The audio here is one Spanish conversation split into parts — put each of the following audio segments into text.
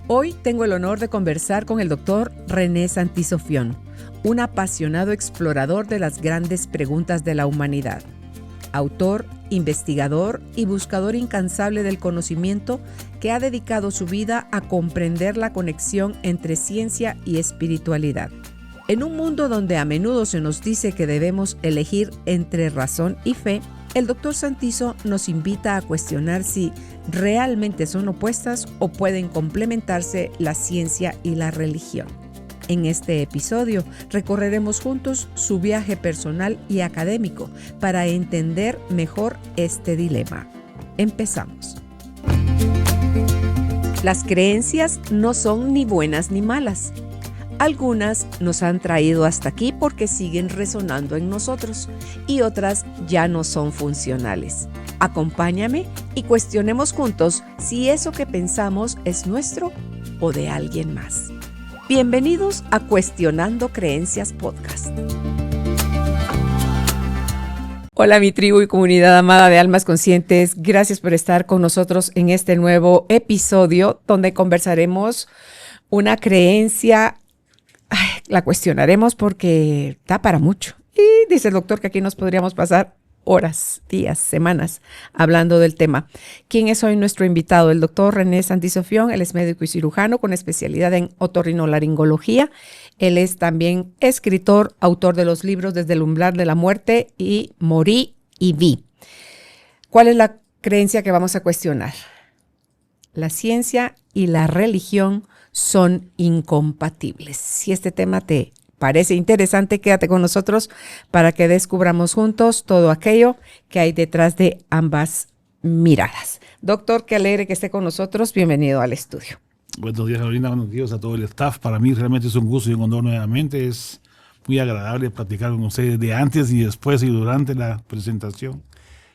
Hoy tengo el honor de conversar con el doctor René Santisofión, un apasionado explorador de las grandes preguntas de la humanidad. Autor, investigador y buscador incansable del conocimiento que ha dedicado su vida a comprender la conexión entre ciencia y espiritualidad. En un mundo donde a menudo se nos dice que debemos elegir entre razón y fe, el Dr. Santiso nos invita a cuestionar si realmente son opuestas o pueden complementarse la ciencia y la religión. En este episodio recorreremos juntos su viaje personal y académico para entender mejor este dilema. Empezamos. Las creencias no son ni buenas ni malas. Algunas nos han traído hasta aquí porque siguen resonando en nosotros y otras ya no son funcionales. Acompáñame y cuestionemos juntos si eso que pensamos es nuestro o de alguien más. Bienvenidos a Cuestionando Creencias Podcast. Hola mi tribu y comunidad amada de almas conscientes, gracias por estar con nosotros en este nuevo episodio donde conversaremos una creencia. La cuestionaremos porque da para mucho. Y dice el doctor que aquí nos podríamos pasar horas, días, semanas hablando del tema. ¿Quién es hoy nuestro invitado? El doctor René Santisofión. Él es médico y cirujano con especialidad en otorrinolaringología. Él es también escritor, autor de los libros Desde el umbral de la muerte y Morí y vi. ¿Cuál es la creencia que vamos a cuestionar? La ciencia y la religión son incompatibles. Si este tema te parece interesante, quédate con nosotros para que descubramos juntos todo aquello que hay detrás de ambas miradas. Doctor, qué alegre que esté con nosotros. Bienvenido al estudio. Buenos días, Carolina. Buenos días a todo el staff. Para mí realmente es un gusto y un honor nuevamente. Es muy agradable platicar con ustedes de antes y después y durante la presentación.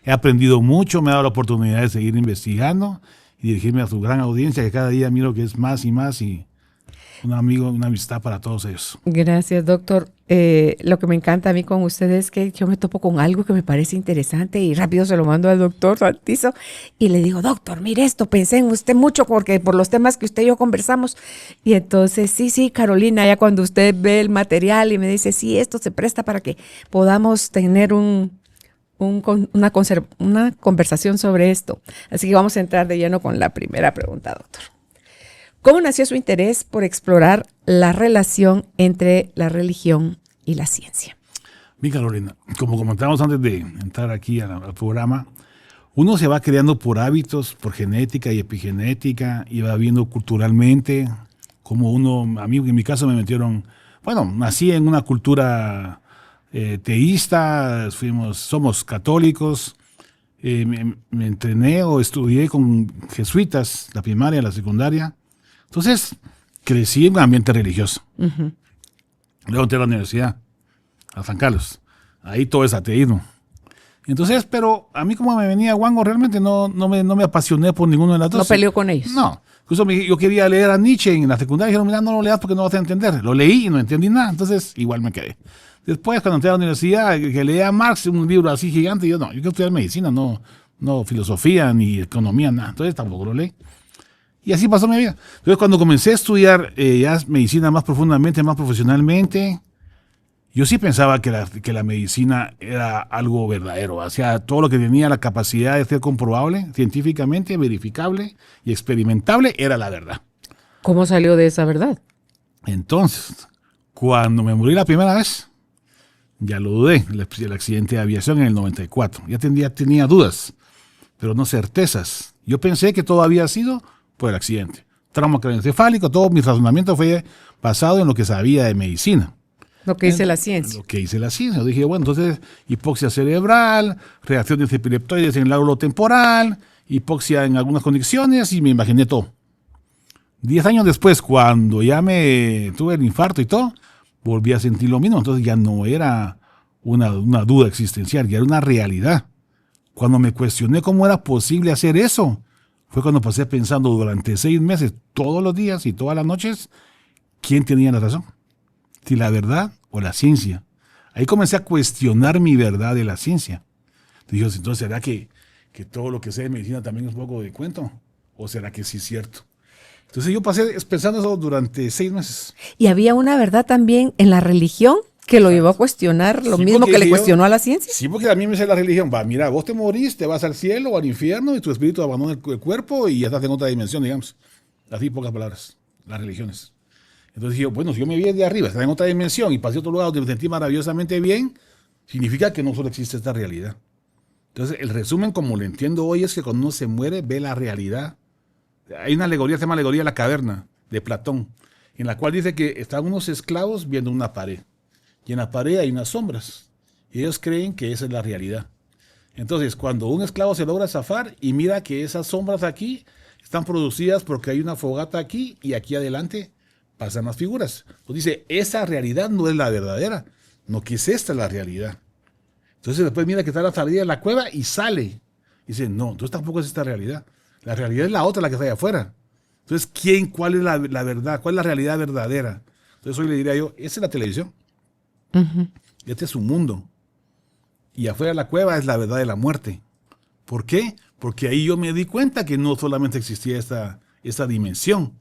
He aprendido mucho, me ha dado la oportunidad de seguir investigando y dirigirme a su gran audiencia, que cada día miro que es más y un amigo, una amistad para todos ellos. Gracias, doctor. Lo que me encanta a mí con ustedes es que yo me topo con algo que me parece interesante y rápido se lo mando al doctor Santiso y le digo, doctor, mire esto, pensé en usted mucho porque por los temas que usted y yo conversamos. Y entonces, sí, Carolina, ya cuando usted ve el material y me dice, sí, esto se presta para que podamos tener una conversación sobre esto. Así que vamos a entrar de lleno con la primera pregunta, doctor. ¿Cómo nació su interés por explorar la relación entre la religión y la ciencia? Bien, Carolina, como comentábamos antes de entrar aquí al programa, uno se va creando por hábitos, por genética y epigenética, y va viendo culturalmente como a mí en mi caso me metieron, nací en una cultura teísta, somos católicos, me entrené o estudié con jesuitas, la primaria, la secundaria. Entonces, crecí en un ambiente religioso. Uh-huh. Luego entré a la universidad, a San Carlos. Ahí todo es ateísmo. Entonces, pero a mí como me venía guango, realmente no me apasioné por ninguno de las dos. ¿No peleó con ellos? No. Incluso yo quería leer a Nietzsche en la secundaria. Dijeron, mira, no lo leas porque no vas a entender. Lo leí y no entendí nada. Entonces, igual me quedé. Después, cuando entré a la universidad, que leía a Marx, un libro así gigante, yo quiero estudiar medicina, no filosofía ni economía, nada. Entonces tampoco lo leí. Y así pasó mi vida. Entonces, cuando comencé a estudiar ya medicina más profundamente, más profesionalmente, yo sí pensaba que la medicina era algo verdadero. O sea, todo lo que tenía la capacidad de ser comprobable, científicamente, verificable y experimentable, era la verdad. ¿Cómo salió de esa verdad? Entonces, cuando me morí la primera vez, ya lo dudé, el accidente de aviación en el 94. Ya tenía dudas, pero no certezas. Yo pensé que todo había sido por el accidente. Trauma craneoencefálico, todo mi razonamiento fue basado en lo que sabía de medicina. Lo que dice la ciencia. Lo que dice la ciencia. Yo dije, bueno, entonces hipoxia cerebral, reacciones epileptoides en el lóbulo temporal, hipoxia en algunas condiciones y me imaginé todo. 10 años después, cuando ya me tuve el infarto y todo, volví a sentir lo mismo. Entonces ya no era una duda existencial, ya era una realidad. Cuando me cuestioné cómo era posible hacer eso, fue cuando pasé pensando durante 6 meses, todos los días y todas las noches, ¿quién tenía la razón? Si la verdad o la ciencia. Ahí comencé a cuestionar mi verdad de la ciencia. Dije, entonces, ¿será que todo lo que sé de medicina también es un poco de cuento? ¿O será que sí es cierto? Entonces yo pasé pensando eso durante 6 meses. Y había una verdad también en la religión que lo llevó a cuestionar lo Sí, mismo porque que le yo- cuestionó a la ciencia. Sí, porque a mí me dice la religión, va, mira, vos te morís, te vas al cielo o al infierno y tu espíritu abandona el cuerpo y ya estás en otra dimensión, digamos. Así pocas palabras, las religiones. Entonces dije, bueno, si yo me vi de arriba, estaba en otra dimensión y pasé a otro lugar donde me sentí maravillosamente bien, significa que no solo existe esta realidad. Entonces, el resumen, como lo entiendo hoy, es que cuando uno se muere, ve la realidad. Hay una alegoría, se llama Alegoría de la Caverna, de Platón, en la cual dice que están unos esclavos viendo una pared. Y en la pared hay unas sombras. Y ellos creen que esa es la realidad. Entonces, cuando un esclavo se logra zafar y mira que esas sombras aquí están producidas porque hay una fogata aquí y aquí adelante pasan las figuras. Pues dice, esa realidad no es la verdadera, no que es esta la realidad. Entonces después mira que está la salida de la cueva y sale. Y dice, no, entonces tampoco es esta realidad. La realidad es la otra, la que está allá afuera. Entonces, ¿cuál es la verdad? ¿Cuál es la realidad verdadera? Entonces hoy le diría yo, esta es la televisión. Este es su mundo. Y afuera de la cueva es la verdad de la muerte. ¿Por qué? Porque ahí yo me di cuenta que no solamente existía esta dimensión.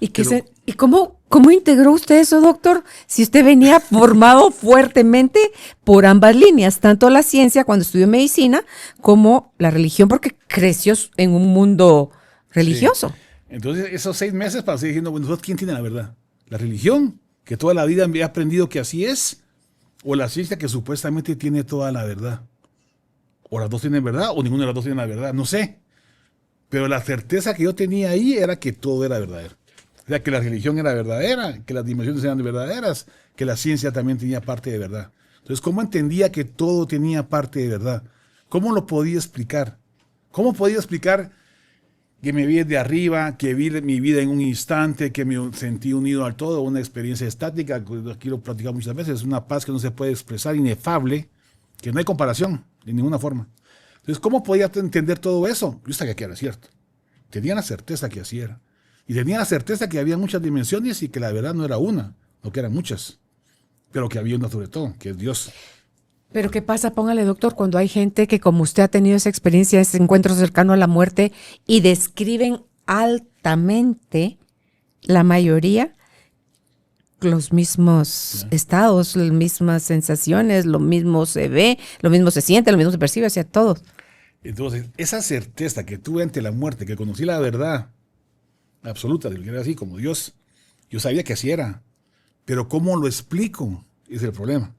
Pero- ¿Y cómo integró usted eso, doctor? Si usted venía formado fuertemente por ambas líneas, tanto la ciencia cuando estudió medicina como la religión, porque creció en un mundo religioso. Sí. Entonces, esos 6 meses pasé diciendo, bueno, ¿quién tiene la verdad? ¿La religión, que toda la vida había aprendido que así es? ¿O la ciencia, que supuestamente tiene toda la verdad? ¿O las dos tienen verdad? ¿O ninguna de las dos tiene la verdad? No sé. Pero la certeza que yo tenía ahí era que todo era verdadero. O sea, que la religión era verdadera, que las dimensiones eran verdaderas, que la ciencia también tenía parte de verdad. Entonces, ¿cómo entendía que todo tenía parte de verdad? ¿Cómo lo podía explicar? ¿Cómo podía explicar que me vi desde arriba, que vi mi vida en un instante, que me sentí unido al todo, una experiencia estática, aquí lo he platicado muchas veces, es una paz que no se puede expresar, inefable, que no hay comparación de ninguna forma. Entonces, ¿cómo podía entender todo eso? Yo sabía que era cierto. Tenía la certeza que así era. Y tenía la certeza que había muchas dimensiones y que la verdad no era una, no que eran muchas, pero que había una sobre todo, que es Dios. Pero ¿qué pasa? Póngale, doctor, cuando hay gente que como usted ha tenido esa experiencia, ese encuentro cercano a la muerte y describen altamente, la mayoría, los mismos estados, las mismas sensaciones, lo mismo se ve, lo mismo se siente, lo mismo se percibe hacia todos. Entonces, esa certeza que tuve ante la muerte, que conocí la verdad absoluta, de lo que era así, como Dios, yo sabía que así era. Pero ¿cómo lo explico? Es el problema.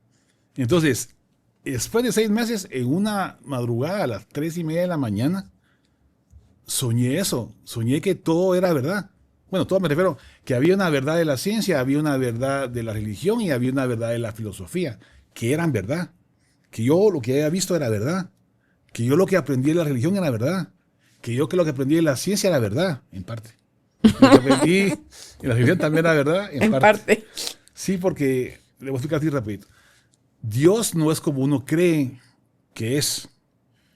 Entonces, después de 6 meses, en una madrugada a las 3:30 de la mañana, soñé eso. Soñé que todo era verdad. Bueno, todo me refiero que había una verdad de la ciencia, había una verdad de la religión y había una verdad de la filosofía, que eran verdad. Que yo lo que había visto era verdad. Que yo lo que aprendí de la religión era verdad. Que yo lo que aprendí de la ciencia era verdad, en parte. Lo que aprendí en la religión también era verdad, en parte. Sí, porque, le voy a explicar así rapidito. Dios no es como uno cree que es.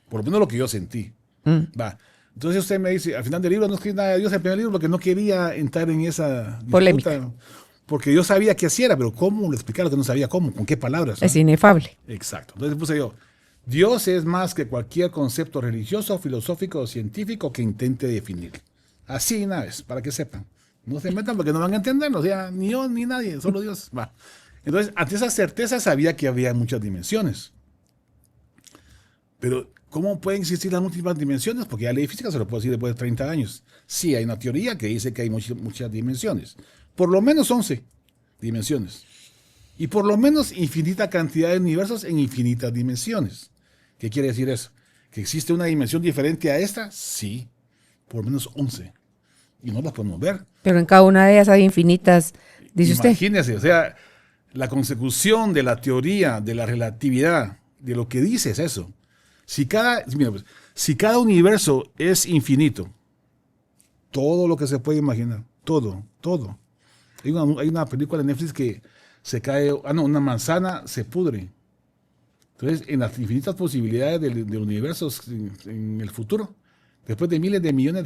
Por lo menos lo que yo sentí. Va. Entonces usted me dice, al final del libro no escribí nada de Dios en el primer libro porque no quería entrar en esa disputa, polémica. porque yo sabía que así era, pero ¿cómo lo explicar lo que no sabía cómo? ¿Con qué palabras? Es inefable. Exacto. Entonces puse yo, Dios es más que cualquier concepto religioso, filosófico o científico que intente definir. Así una vez, para que sepan. No se metan porque no van a entenderlo. O sea, ni yo ni nadie, solo Dios. Va. Entonces, ante esa certeza sabía que había muchas dimensiones. Pero, ¿cómo pueden existir las múltiples dimensiones? Porque ya la ley física se lo puedo decir después de 30 años. Sí, hay una teoría que dice que hay muchas dimensiones. Por lo menos 11 dimensiones. Y por lo menos infinita cantidad de universos en infinitas dimensiones. ¿Qué quiere decir eso? ¿Que existe una dimensión diferente a esta? Sí, por lo menos 11. Y no las podemos ver. Pero en cada una de ellas hay infinitas, dice usted. Imagínese, o sea, la consecución de la teoría, de la relatividad, de lo que dice es eso. Mira, pues, si cada universo es infinito, todo lo que se puede imaginar, todo. Hay una película de Netflix que se cae, una manzana se pudre. Entonces, en las infinitas posibilidades del universo en el futuro, después de miles de millones,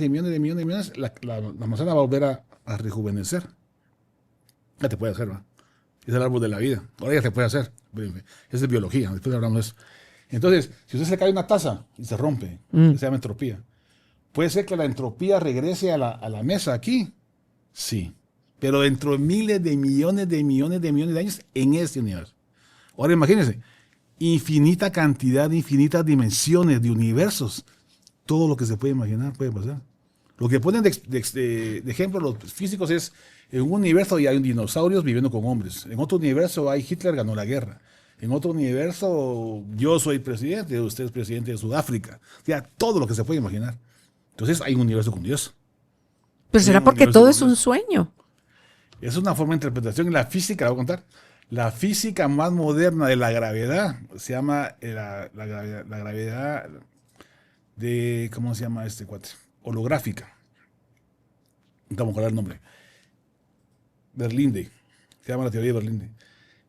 la manzana va a volver a rejuvenecer. Ya te puede hacer, ¿va? Es el árbol de la vida. Ahora ya se puede hacer. Esa es biología, después hablamos de eso. Entonces, si usted se cae una taza y se rompe, se llama entropía. Puede ser que la entropía regrese a la mesa aquí Sí. Pero dentro de miles de millones de años en este universo. Ahora imagínense, infinita cantidad, infinitas dimensiones de universos. Todo lo que se puede imaginar puede pasar. Lo que ponen de ejemplo los físicos es, en un universo ya hay dinosaurios viviendo con hombres. En otro universo hay Hitler ganó la guerra. En otro universo yo soy presidente, usted es presidente de Sudáfrica. O sea, todo lo que se puede imaginar. Entonces hay un universo con Dios. Pero será porque todo es un sueño. Es una forma de interpretación. En la física, la voy a contar. La física más moderna de la gravedad se llama la gravedad de, ¿cómo se llama este cuate? Holográfica. No vamos a acordar el nombre. Berlinde. Se llama la teoría de Berlinde.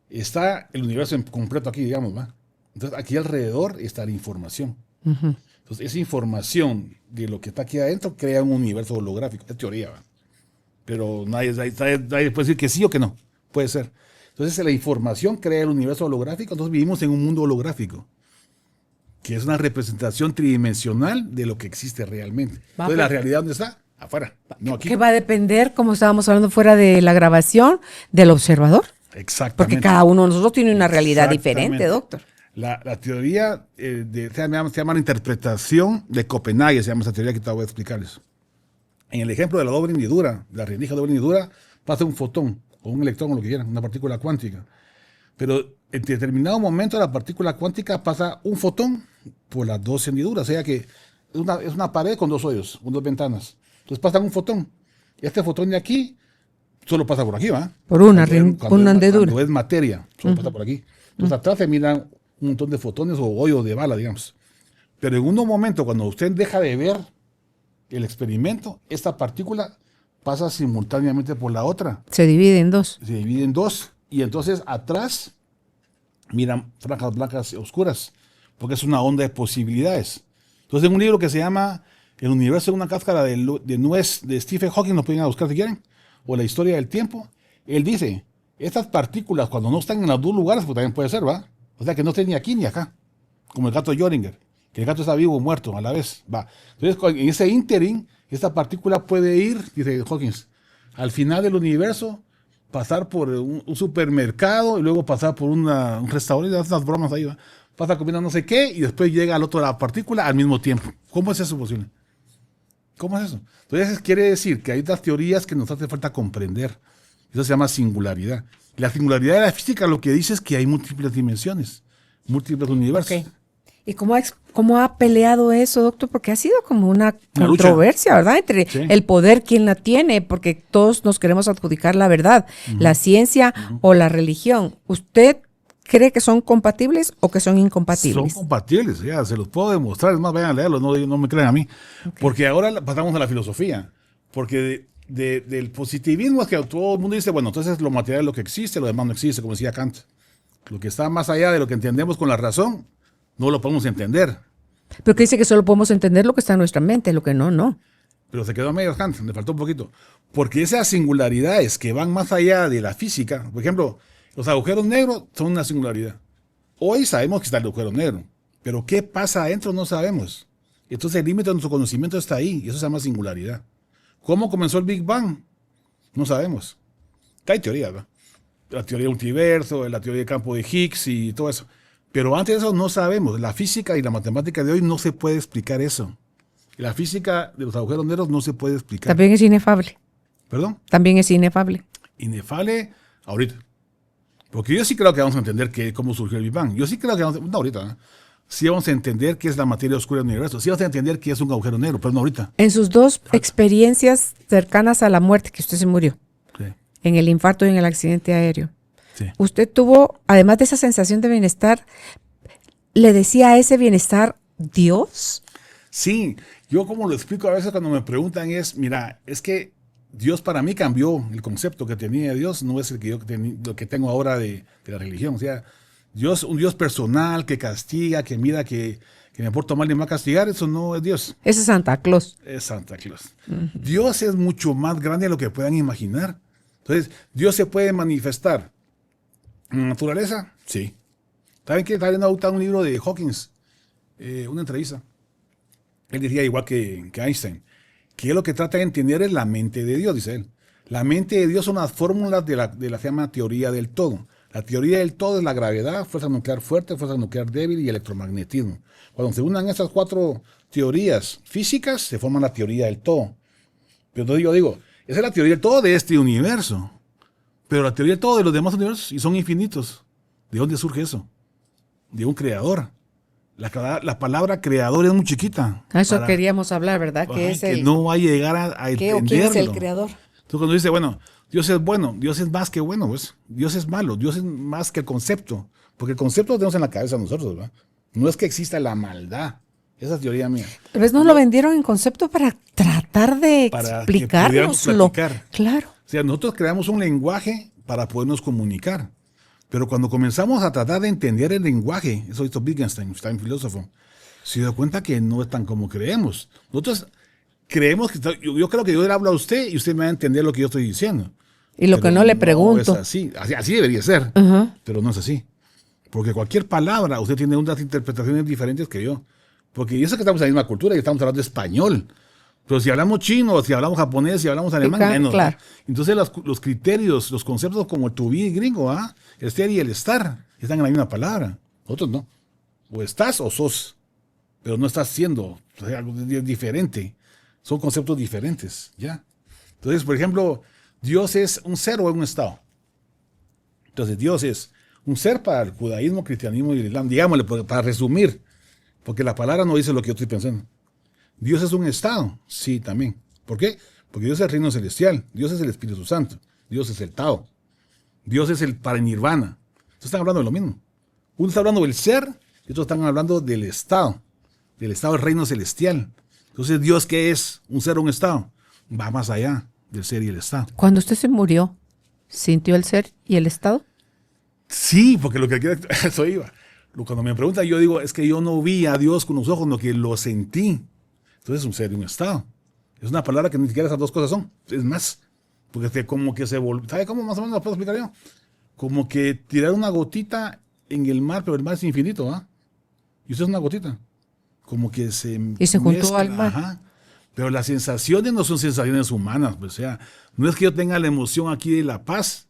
Está el universo completo aquí, digamos, ¿va? Entonces, aquí alrededor está la información. Uh-huh. Entonces, esa información de lo que está aquí adentro crea un universo holográfico. Es teoría, ¿va? Pero nadie puede decir que sí o que no. Puede ser. Entonces, la información crea el universo holográfico. Entonces, vivimos en un mundo holográfico, que es una representación tridimensional de lo que existe realmente. Entonces, la realidad, ¿dónde está? Afuera. No aquí. Que va a depender, como estábamos hablando fuera de la grabación, del observador. Exactamente. Porque cada uno de nosotros tiene una realidad diferente, doctor. La teoría se llama la interpretación de Copenhague, se llama esa teoría que te voy a explicarles. En el ejemplo de la doble hendidura, la rendija doble hendidura, pasa un fotón, o un electrón, o lo que quieran, una partícula cuántica. Pero en determinado momento la partícula cuántica pasa un fotón por las dos hendiduras, o sea que es una pared con dos hoyos, con dos ventanas. Entonces pasa un fotón. Este fotón de aquí solo pasa por aquí, ¿va? Por una hendidura. Cuando es materia, solo pasa por aquí. Entonces atrás se miran un montón de fotones o hoyos de bala, digamos. Pero en un momento, cuando usted deja de ver el experimento, esta partícula pasa simultáneamente por la otra. Se divide en dos. Se divide en dos. Y entonces atrás miran franjas blancas y oscuras, porque es una onda de posibilidades. Entonces en un libro que se llama El universo en una cáscara de nuez de Stephen Hawking, lo pueden ir a buscar si quieren, o La historia del tiempo, él dice, estas partículas cuando no están en los dos lugares, pues también puede ser, ¿va? O sea que no estén ni aquí ni acá, como el gato Schrödinger, que el gato está vivo o muerto a la vez, va. Entonces en ese ínterin, esta partícula puede ir, dice Hawkins, al final del universo, pasar por un supermercado y luego pasar por un restaurante, unas bromas ahí, ¿va? Pasa comiendo no sé qué y después llega al otro de la partícula al mismo tiempo. ¿Cómo es eso posible? ¿Cómo es eso? Entonces quiere decir que hay otras teorías que nos hace falta comprender. Eso se llama singularidad. La singularidad de la física lo que dice es que hay múltiples dimensiones, múltiples universos. Okay. ¿Y cómo ha peleado eso, doctor? Porque ha sido como una controversia, ¿verdad? Entre el poder, quién la tiene, porque todos nos queremos adjudicar la verdad, la ciencia o la religión. ¿Usted cree que son compatibles o que son incompatibles? Son compatibles, ya, se los puedo demostrar. Es más, vayan a leerlo, no me crean a mí. Okay. Porque ahora pasamos a la filosofía. Porque del positivismo es que todo el mundo dice, bueno, entonces lo material es lo que existe, lo demás no existe, como decía Kant. Lo que está más allá de lo que entendemos con la razón, no lo podemos entender. Pero que dice que solo podemos entender lo que está en nuestra mente, lo que no. Pero se quedó a medias, Kant, le faltó un poquito. Porque esas singularidades que van más allá de la física, por ejemplo, los agujeros negros son una singularidad. Hoy sabemos que está el agujero negro, pero qué pasa adentro no sabemos. Entonces el límite de nuestro conocimiento está ahí, y eso se llama singularidad. ¿Cómo comenzó el Big Bang? No sabemos. Hay teorías, ¿verdad? La teoría del multiverso, la teoría del campo de Higgs y todo eso. Pero antes de eso no sabemos. La física y la matemática de hoy no se puede explicar eso. La física de los agujeros negros no se puede explicar. También es inefable. ¿Perdón? También es inefable. Inefable ahorita. Porque yo sí creo que vamos a entender cómo surgió el Big Bang. Yo sí creo que no ahorita, ¿eh? Sí vamos a entender qué es la materia oscura del universo. Sí vamos a entender qué es un agujero negro, pero no ahorita. En sus dos experiencias cercanas a la muerte, que usted se murió, sí, en el infarto y en el accidente aéreo, sí, usted tuvo, además de esa sensación de bienestar, ¿le decía a ese bienestar Dios? Sí, yo como lo explico a veces cuando me preguntan es, mira, es que Dios para mí cambió el concepto que tenía de Dios, no es el que yo lo que tengo ahora de la religión. O sea, Dios, un Dios personal que castiga, que mira que me porto mal y me va a castigar, eso no es Dios. Ese es Santa Claus. Es Santa Claus. Dios es mucho más grande de lo que puedan imaginar. Entonces, Dios se puede manifestar en la naturaleza, sí. ¿Saben qué? Estaba viendo un libro de Hawkins, una entrevista. Él decía, igual que Einstein, que él lo que trata de entender es la mente de Dios, dice él. La mente de Dios son las fórmulas de la se llama teoría del todo. La teoría del todo es la gravedad, fuerza nuclear fuerte, fuerza nuclear débil y electromagnetismo. Cuando se unan esas 4 teorías físicas, se forma la teoría del todo. Pero entonces yo digo, esa es la teoría del todo de este universo. Pero la teoría del todo de los demás universos, y son infinitos. ¿De dónde surge eso? De un creador. La palabra creador es muy chiquita. Eso queríamos hablar, ¿verdad? Que no va a llegar a entenderlo. ¿Quién es el creador? Entonces cuando dice, bueno, Dios es bueno, Dios es más que bueno, pues. Dios es malo, Dios es más que el concepto. Porque el concepto lo tenemos en la cabeza nosotros, ¿verdad? No es que exista la maldad. Esa es teoría mía. Tal vez nos lo vendieron en concepto para tratar de explicárnoslo. Claro. O sea, nosotros creamos un lenguaje para podernos comunicar. Pero cuando comenzamos a tratar de entender el lenguaje, eso hizo Wittgenstein, un filósofo, se dio cuenta que no es tan como creemos. Nosotros creemos que yo creo que yo le hablo a usted y usted me va a entender lo que yo estoy diciendo. Y lo que no le pregunto. No es así debería ser, pero no es así. Porque cualquier palabra, usted tiene unas interpretaciones diferentes que yo. Porque yo sé que estamos en la misma cultura y estamos hablando español. Pero si hablamos chino, si hablamos japonés, si hablamos alemán, menos. Claro. Entonces los criterios, los conceptos como el to be gringo, el ser y el estar, están en la misma palabra. Otros no. O estás o sos. Pero no estás siendo. O sea, algo diferente. Son conceptos diferentes, ¿ya? Entonces, por ejemplo, Dios es un ser o es un estado. Entonces, Dios es un ser para el judaísmo, cristianismo y el islam. Digámosle, para resumir, porque la palabra no dice lo que yo estoy pensando. Dios es un estado, sí, también. ¿Por qué? Porque Dios es el reino celestial, Dios es el Espíritu Santo, Dios es el Tao, Dios es el parinirvana. Entonces están hablando de lo mismo. Uno está hablando del ser y otros están hablando del estado del reino celestial. Entonces, ¿Dios qué es? ¿Un ser o un estado? Va más allá del ser y el estado. Cuando usted se murió, ¿sintió el ser y el estado? Sí, porque lo que quiero, eso iba. Cuando me preguntan, yo digo, es que yo no vi a Dios con los ojos, sino que lo sentí. Entonces es un ser y un estado. Es una palabra que ni siquiera esas dos cosas son. Es más, porque como que se volvió, ¿sabe cómo más o menos lo puedo explicar yo? Como que tirar una gotita en el mar, pero el mar es infinito, ¿ah? Y usted es una gotita. Como que y se juntó al mar. Ajá. Pero las sensaciones no son sensaciones humanas. Pues, o sea, no es que yo tenga la emoción aquí de la paz,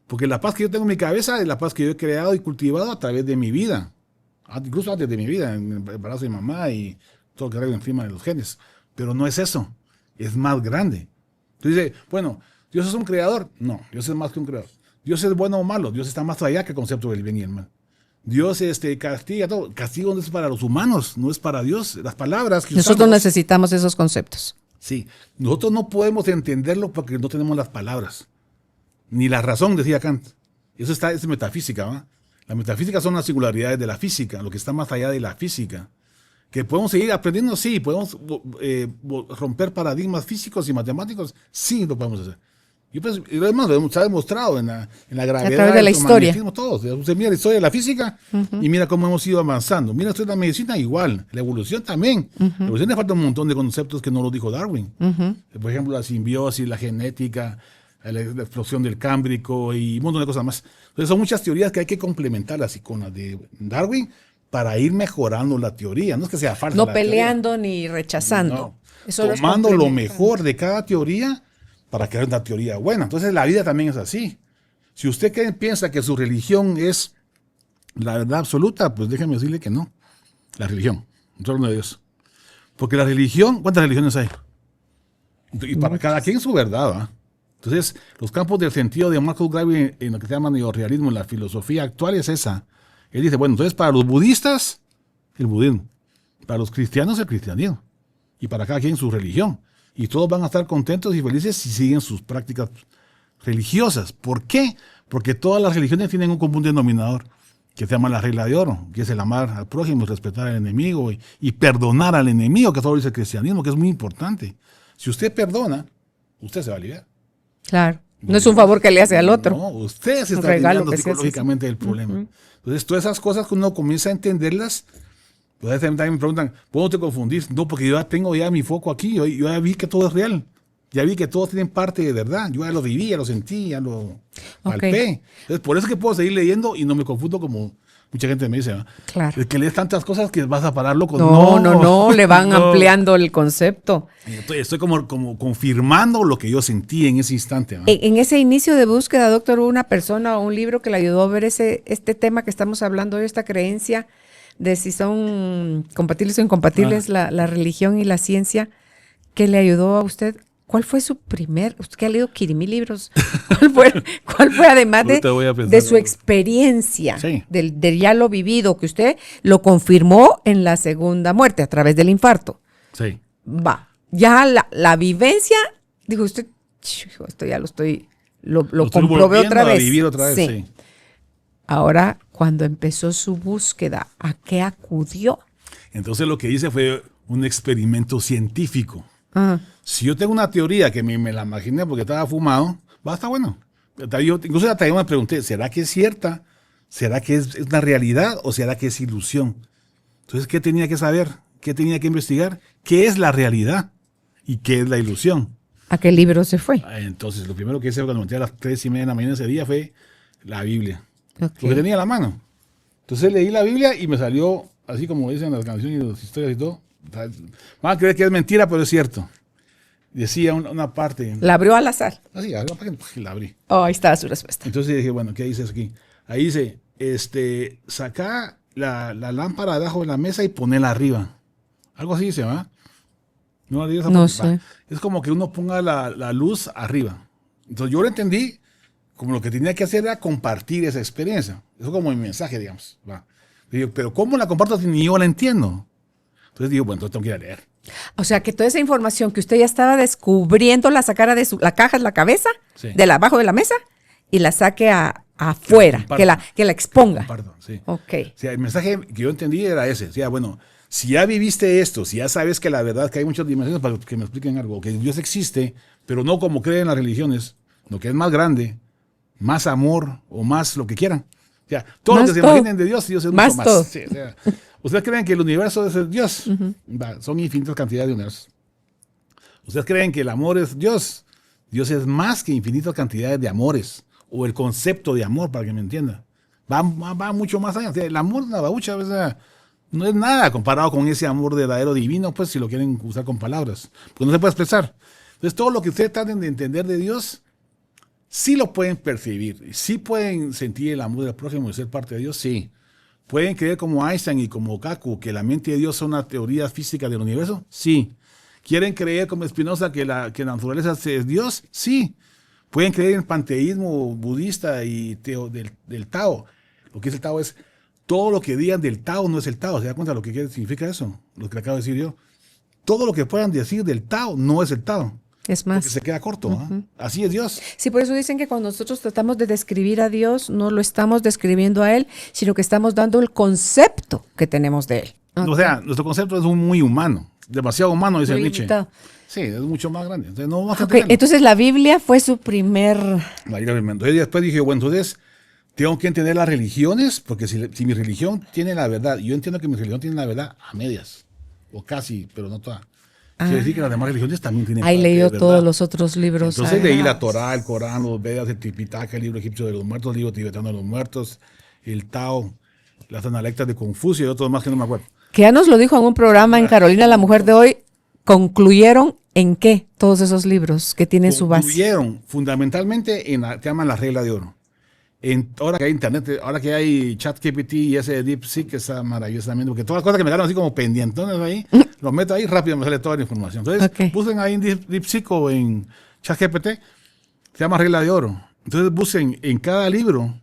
porque la paz que yo tengo en mi cabeza es la paz que yo he creado y cultivado a través de mi vida. Incluso antes de mi vida, en el embarazo de mi mamá y todo lo que traigo encima de los genes. Pero no es eso. Es más grande. Entonces dice, bueno, ¿Dios es un creador? No, Dios es más que un creador. ¿Dios es bueno o malo? Dios está más allá que el concepto del bien y el mal. Dios castiga todo. Castigo no es para los humanos, no es para Dios. Las palabras que nosotros usamos, necesitamos esos conceptos. Sí, nosotros no podemos entenderlo porque no tenemos las palabras. Ni la razón, decía Kant. Eso es metafísica, ¿va? La metafísica son las singularidades de la física, lo que está más allá de la física. Que podemos seguir aprendiendo, sí. Podemos romper paradigmas físicos y matemáticos, sí, lo podemos hacer. Y pues, además, se ha demostrado en la gravedad, a través de la historia. Todo. Usted mira la historia de la física y mira cómo hemos ido avanzando. Mira usted la medicina igual, la evolución también. La evolución le falta un montón de conceptos que no lo dijo Darwin. Por ejemplo, la simbiosis, la genética, la explosión del Cámbrico y un montón de cosas más. Entonces son muchas teorías que hay que complementar así con las de Darwin para ir mejorando la teoría. No es que sea falsa. No peleando ni rechazando. No. Tomando lo mejor de cada teoría para crear una teoría buena. Entonces la vida también es así. Si usted piensa que su religión es la verdad absoluta, pues déjeme decirle que no. La religión, no solo de Dios. Porque la religión, ¿cuántas religiones hay? Y para cada quien su verdad, ¿va? Entonces, los campos del sentido de Marcus Garvey en lo que se llama neorrealismo, en la filosofía actual es esa. Él dice, bueno, entonces para los budistas, el budismo. Para los cristianos, el cristianismo. Y para cada quien su religión. Y todos van a estar contentos y felices si siguen sus prácticas religiosas. ¿Por qué? Porque todas las religiones tienen un común denominador, que se llama la regla de oro, que es el amar al prójimo, respetar al enemigo y perdonar al enemigo, que todo dice el cristianismo, que es muy importante. Si usted perdona, usted se va a liberar. Claro. No es un favor que le hace al otro. No, usted se está librando psicológicamente del problema. Entonces, todas esas cosas que uno comienza a entenderlas, pues también me preguntan, ¿puedo te confundir? No, porque yo ya tengo mi foco aquí, yo ya vi que todo es real. Ya vi que todos tienen parte de verdad. Yo ya lo viví, ya lo sentí, ya lo palpé. Entonces, por eso es que puedo seguir leyendo y no me confundo como mucha gente me dice, ¿no? Claro. Es que lees tantas cosas que vas a parar loco. No, le van no. ampliando el concepto. Estoy como confirmando lo que yo sentí en ese instante, ¿no? En ese inicio de búsqueda, doctor, hubo una persona o un libro que le ayudó a ver este tema que estamos hablando hoy, esta creencia de si son compatibles o incompatibles la religión y la ciencia, que le ayudó a usted. ¿Cuál fue su primer? Usted que ha leído 15,000 libros. ¿Cuál fue además de su experiencia, sí, de ya lo vivido, que usted lo confirmó en la segunda muerte a través del infarto? Sí. Va. Ya la vivencia, dijo usted, esto ya lo comprobé otra vez. A vivir otra vez, sí. Ahora, cuando empezó su búsqueda, ¿a qué acudió? Entonces lo que hice fue un experimento científico. Ajá. Si yo tengo una teoría que me la imaginé porque estaba fumado, va a estar bueno. Incluso hasta yo me pregunté, ¿será que es cierta? ¿Será que es una realidad o será que es ilusión? Entonces, ¿qué tenía que saber? ¿Qué tenía que investigar? ¿Qué es la realidad? ¿Y qué es la ilusión? ¿A qué libro se fue? Entonces, lo primero que hice cuando me metí a las 3:30 de la mañana ese día fue la Biblia. Okay. Lo que tenía a la mano. Entonces leí la Biblia y me salió, así como dicen las canciones y las historias y todo. Van a creer que es mentira, pero es cierto. Decía una parte. ¿La abrió al azar? Así, la abrí. Oh, ahí estaba su respuesta. Entonces dije, bueno, ¿qué dices aquí? Ahí dice, saca la lámpara debajo de la mesa y ponela arriba. Algo así dice, ¿va? No sé. Es como que uno ponga la luz arriba. Entonces yo lo entendí como lo que tenía que hacer era compartir esa experiencia. Eso es como mi mensaje, digamos. ¿Va? Digo, pero ¿cómo la comparto si ni yo la entiendo? Entonces digo, bueno, entonces tengo que ir a leer. O sea, que toda esa información que usted ya estaba descubriendo la sacara de la caja en la cabeza, sí, de abajo de la mesa, y la saque afuera, que la exponga. Comparto, sí. Ok. O sea, el mensaje que yo entendí era ese. O sea, bueno, si ya viviste esto, si ya sabes que la verdad, que hay muchas dimensiones para que me expliquen algo, que Dios existe, pero no como creen las religiones, lo que es más grande, más amor o más lo que quieran. O sea, todo lo que se imaginen de Dios es más mucho todo. más. Sí, o sea, ¿ustedes creen que el universo es Dios? Son infinitas cantidades de universos. ¿Ustedes creen que el amor es Dios? Dios es más que infinitas cantidades de amores, o el concepto de amor, para que me entienda. Va mucho más allá. O sea, el amor de la babucha, o sea, no es nada comparado con ese amor verdadero divino, pues si lo quieren usar con palabras, porque no se puede expresar. Entonces, todo lo que ustedes traten de entender de Dios, sí lo pueden percibir, sí pueden sentir el amor del prójimo y ser parte de Dios, sí. ¿Pueden creer como Einstein y como Kaku que la mente de Dios son una teoría física del universo? Sí. ¿Quieren creer como Spinoza que la naturaleza es Dios? Sí. ¿Pueden creer en el panteísmo budista y del Tao? Lo que es el Tao es todo lo que digan del Tao no es el Tao. ¿Se da cuenta de lo que significa eso? Lo que acabo de decir yo. Todo lo que puedan decir del Tao no es el Tao. Es más. Porque se queda corto. ¿No? Así es Dios. Sí, por eso dicen que cuando nosotros tratamos de describir a Dios, no lo estamos describiendo a Él, sino que estamos dando el concepto que tenemos de Él. Okay. O sea, nuestro concepto es muy humano. Demasiado humano, dice Nietzsche. Sí, es mucho más grande. Entonces, no vamos a entonces la Biblia fue su primer... Entonces después dije, bueno, entonces tengo que entender las religiones, porque si mi religión tiene la verdad, yo entiendo que mi religión tiene la verdad a medias, o casi, pero no toda. Quiere decir que las demás religiones también tienen ahí leyó todos los otros libros. Entonces leí la Torá, el Corán, los Vedas, el Tripitaka, el libro egipcio de los muertos, el libro tibetano de los muertos, el Tao, las analectas de Confucio y otros más que no me acuerdo. Que ya nos lo dijo en un programa en Carolina, la mujer de hoy. ¿Concluyeron en qué todos esos libros que tienen su base? Concluyeron fundamentalmente en que llaman la regla de oro. Ahora que hay internet, ahora que hay ChatGPT y ese DeepSeek, que está maravillosamente, porque todas las cosas que me quedaron así como pendientes ahí, los meto ahí rápido, me sale toda la información. Entonces, busquen ahí en DeepSeek o en ChatGPT, se llama regla de oro. Entonces, busquen en cada libro,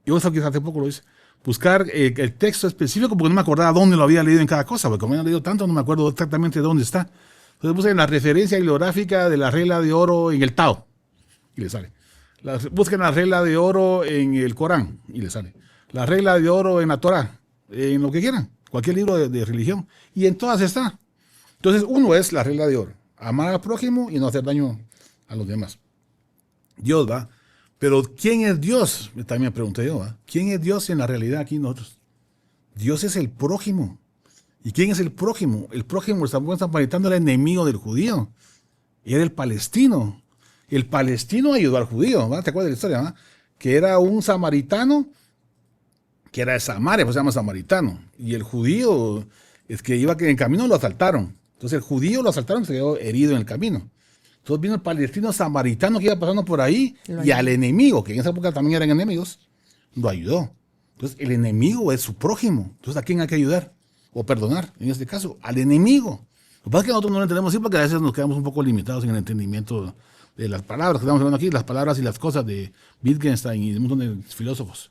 yo eso quizás hace poco lo hice, buscar el texto específico, porque no me acordaba dónde lo había leído en cada cosa, porque como he leído tanto, no me acuerdo exactamente dónde está. Entonces busquen la referencia bibliográfica de la regla de oro en el Tao, y le sale. Busquen la regla de oro en el Corán, y le sale. La regla de oro en la Torá, en lo que quieran, cualquier libro de religión, y en todas está. Entonces, uno es la regla de oro, amar al prójimo y no hacer daño a los demás. Dios va. Pero ¿quién es Dios? También me pregunté yo. ¿Quién es Dios en la realidad aquí nosotros? Dios es el prójimo. ¿Y quién es el prójimo? El prójimo, estamos samaritano, era el enemigo del judío. Era el palestino. El palestino ayudó al judío. ¿Va? ¿Te acuerdas de la historia? ¿Va? Que era un samaritano que era de Samaria, pues se llama samaritano. Y el judío, es que iba que en camino lo asaltaron. Entonces el judío lo asaltaron y se quedó herido en el camino. Entonces vino el palestino samaritano que iba pasando por ahí y al enemigo, que en esa época también eran enemigos, lo ayudó. Entonces el enemigo es su prójimo. Entonces ¿a quién hay que ayudar? O perdonar, en este caso, al enemigo. Lo que pasa es que nosotros no lo entendemos así porque a veces nos quedamos un poco limitados en el entendimiento de las palabras que estamos hablando aquí, las palabras y las cosas de Wittgenstein y de un montón de filósofos.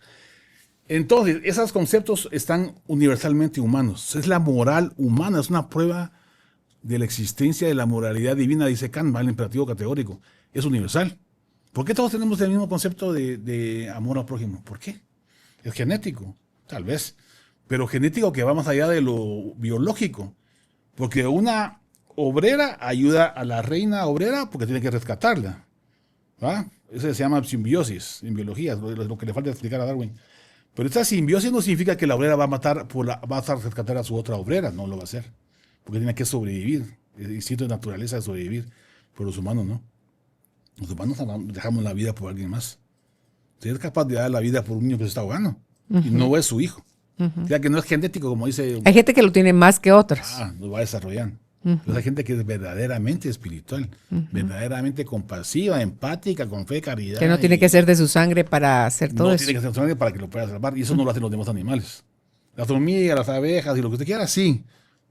Entonces, esos conceptos están universalmente humanos. Es la moral humana, es una prueba de la existencia de la moralidad divina, dice Kant, el imperativo categórico. Es universal. ¿Por qué todos tenemos el mismo concepto de amor al prójimo? ¿Por qué? Es genético, tal vez. Pero genético que va más allá de lo biológico. Porque una obrera ayuda a la reina obrera porque tiene que rescatarla. ¿Va? Eso se llama simbiosis en biología, lo que le falta explicar a Darwin. Pero esta simbiosis no significa que la obrera va a rescatar a su otra obrera, no lo va a hacer. Porque tiene que sobrevivir, el instinto de naturaleza de sobrevivir. Pero los humanos no. Los humanos dejamos la vida por alguien más. Usted es capaz de dar la vida por un niño que se está ahogando. Y no es su hijo. O sea que no es genético, como dice. Hay gente que lo tiene más que otros. Lo va desarrollando. Entonces hay gente que es verdaderamente espiritual, verdaderamente compasiva, empática, con fe, caridad. Que no tiene que ser de su sangre para hacer todo eso. No tiene que ser de su sangre para que lo pueda salvar. Y eso no lo hacen los demás animales. Las hormigas, las abejas y lo que usted quiera, sí.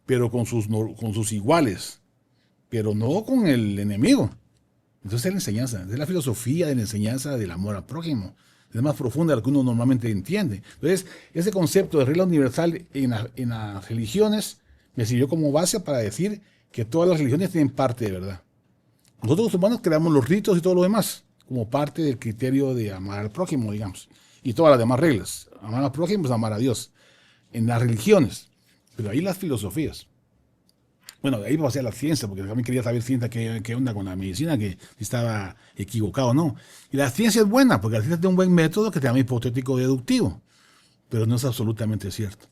Pero con sus iguales. Pero no con el enemigo. Entonces es la enseñanza. Es la filosofía de la enseñanza del amor al prójimo. Es más profunda de lo que uno normalmente entiende. Entonces, ese concepto de regla universal en las religiones me sirvió como base para decir que todas las religiones tienen parte de verdad. Nosotros los humanos creamos los ritos y todo lo demás como parte del criterio de amar al prójimo, digamos. Y todas las demás reglas. Amar al prójimo es amar a Dios. En las religiones. Pero ahí las filosofías. Bueno, de ahí pasé a la ciencia, porque también quería saber ciencia qué onda con la medicina, que estaba equivocado o no. Y la ciencia es buena, porque la ciencia tiene un buen método que se llama hipotético deductivo. Pero no es absolutamente cierto.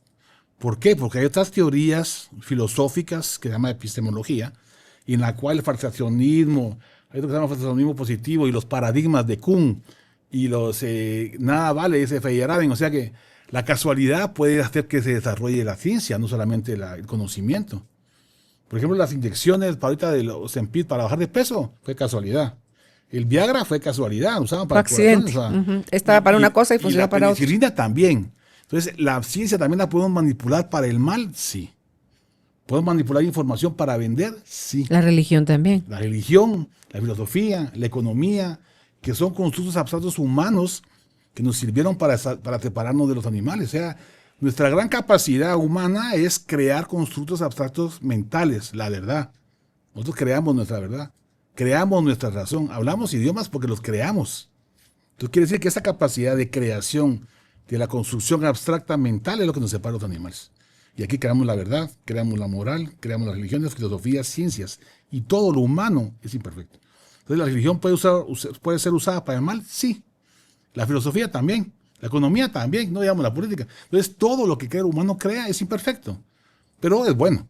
¿Por qué? Porque hay otras teorías filosóficas que se llama epistemología, en la cual el falsacionismo, hay otro que se llama falsacionismo positivo, y los paradigmas de Kuhn, y los nada vale, dice Feyerabend. O sea que la casualidad puede hacer que se desarrolle la ciencia, no solamente el conocimiento. Por ejemplo, las inyecciones ahorita de los Ozempic para bajar de peso fue casualidad. El Viagra fue casualidad, usaban para accidente. Estaba para una cosa y funcionaba para otra. Y la penicilina también. Entonces, ¿la ciencia también la podemos manipular para el mal? Sí. ¿Podemos manipular información para vender? Sí. La religión también. La religión, la filosofía, la economía, que son constructos abstractos humanos que nos sirvieron para separarnos de los animales. O sea, nuestra gran capacidad humana es crear constructos abstractos mentales, la verdad. Nosotros creamos nuestra verdad, creamos nuestra razón, hablamos idiomas porque los creamos. Entonces quiere decir que esa capacidad de creación, de la construcción abstracta mental es lo que nos separa de los animales. Y aquí creamos la verdad, creamos la moral, creamos las religiones, filosofías, ciencias, y todo lo humano es imperfecto. Entonces la religión puede ser usada para el mal, sí. La filosofía también. La economía también, no digamos la política. Entonces, todo lo que el humano crea es imperfecto, pero es bueno,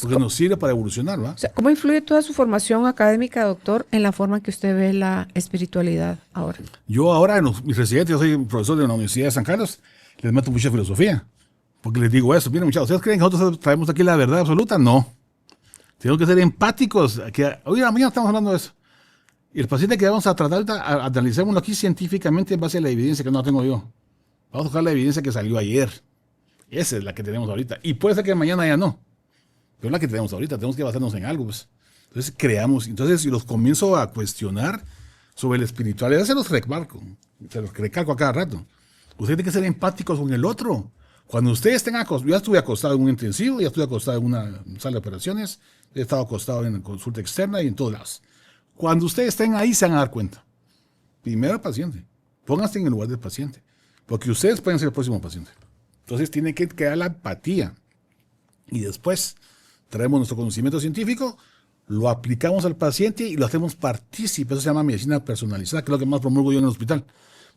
porque nos sirve para evolucionar, ¿va? O sea, ¿cómo influye toda su formación académica, doctor, en la forma en que usted ve la espiritualidad ahora? Yo ahora, mis residentes, yo soy profesor de la Universidad de San Carlos, les meto mucha filosofía, porque les digo eso. Miren, muchachos, ¿ustedes creen que nosotros traemos aquí la verdad absoluta? No. Tenemos que ser empáticos. Hoy a la mañana estamos hablando de eso. Y el paciente que vamos a tratar, analicémoslo aquí científicamente en base a la evidencia que no tengo yo. Vamos a buscar la evidencia que salió ayer. Esa es la que tenemos ahorita. Y puede ser que mañana ya no. Pero es la que tenemos ahorita. Tenemos que basarnos en algo, pues. Entonces creamos. Entonces, si los comienzo a cuestionar sobre la espiritualidad, se los recalco a cada rato. Usted tiene que ser empáticos con el otro. Cuando ustedes estén acostados, yo ya estuve acostado en un intensivo, ya estuve acostado en una sala de operaciones, he estado acostado en consulta externa y en todos lados. Cuando ustedes estén ahí, se van a dar cuenta. Primero el paciente. Pónganse en el lugar del paciente. Porque ustedes pueden ser el próximo paciente. Entonces tiene que quedar la empatía. Y después traemos nuestro conocimiento científico, lo aplicamos al paciente y lo hacemos partícipe. Eso se llama medicina personalizada, que es lo que más promulgo yo en el hospital.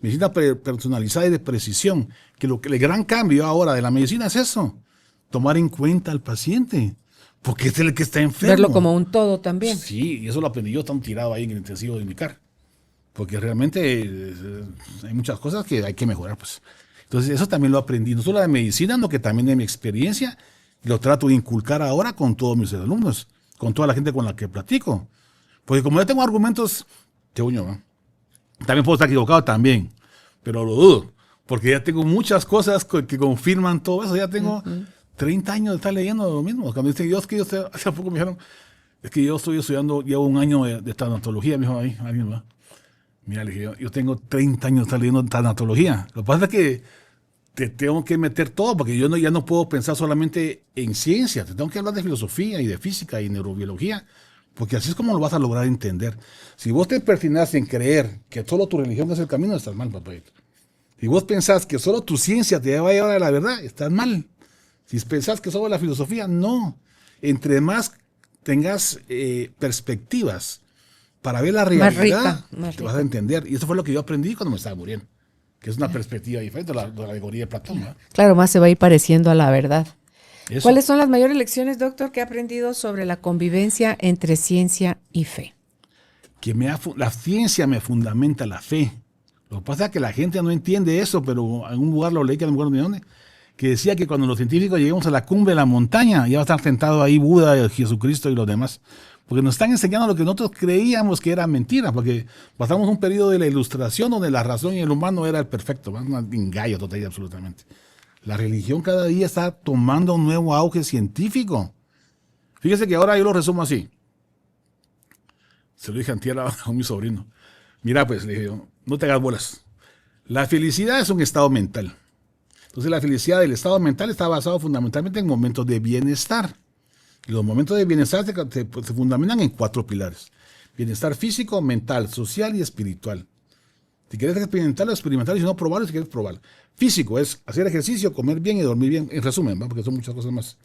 Medicina personalizada y de precisión. Que el gran cambio ahora de la medicina es eso. Tomar en cuenta al paciente. Porque es el que está enfermo. Verlo como un todo también. Sí, y eso lo aprendí yo, tan tirado ahí en el intensivo de mi CAR. porque realmente hay muchas cosas que hay que mejorar, pues. Entonces, eso también lo aprendí, no solo de medicina, sino que también de mi experiencia, lo trato de inculcar ahora con todos mis alumnos, con toda la gente con la que platico. Porque como ya tengo argumentos, ¿no? También puedo estar equivocado también, pero lo dudo, porque ya tengo muchas cosas que confirman todo eso. Ya tengo 30 años de estar leyendo lo mismo. Cuando dicen, hace poco me dijeron, es que yo estoy estudiando, llevo un año de tanatología, me dijo ahí, alguien va. Mira, le dije, yo tengo 30 años de estar leyendo tanatología. Lo que pasa es que te tengo que meter todo, porque yo ya no puedo pensar solamente en ciencia, te tengo que hablar de filosofía y de física y neurobiología, porque así es como lo vas a lograr entender. Si vos te persinas en creer que solo tu religión es el camino, estás mal, papayito. Si vos pensás que solo tu ciencia te va a llevar a la verdad, estás mal. Si pensás que solo la filosofía, no. Entre más tengas perspectivas para ver la realidad, más te vas a entender. Y eso fue lo que yo aprendí cuando me estaba muriendo, que es una perspectiva diferente de la alegoría de Platón, ¿no? Claro, más se va a ir pareciendo a la verdad. Eso. ¿Cuáles son las mayores lecciones, doctor, que ha aprendido sobre la convivencia entre ciencia y fe? Que la ciencia me fundamenta la fe. Lo que pasa es que la gente no entiende eso, pero en algún lugar lo leí, que no me acuerdo ni dónde, que decía que cuando los científicos lleguemos a la cumbre de la montaña, ya va a estar sentado ahí Buda, Jesucristo y los demás. Porque nos están enseñando lo que nosotros creíamos que era mentira, porque pasamos un periodo de la Ilustración donde la razón y el humano era el perfecto, un engaño total y absolutamente. La religión cada día está tomando un nuevo auge científico. Fíjese que ahora yo lo resumo así. Se lo dije antier a mi sobrino. Mira, pues, le dije yo, no te hagas bolas. La felicidad es un estado mental. Entonces, la felicidad del estado mental está basado fundamentalmente en momentos de bienestar. Y los momentos de bienestar se fundamentan en 4 pilares. Bienestar físico, mental, social y espiritual. Si quieres experimentarlo, experimentarlo, y si no, probarlo, si quieres probarlo. Físico es hacer ejercicio, comer bien y dormir bien, en resumen, ¿va? Porque son muchas cosas más.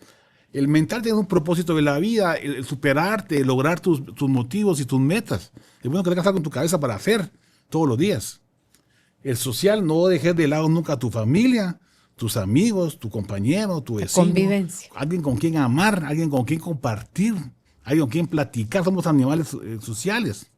El mental tiene un propósito de la vida, el superarte, el lograr tus motivos y tus metas. Es bueno que tengas algo en tu cabeza para hacer todos los días. El social, no dejes de lado nunca a tu familia, tus amigos, tu compañero, tu vecino. Convivencia. Alguien con quien amar, alguien con quien compartir, alguien con quien platicar. Somos animales sociales.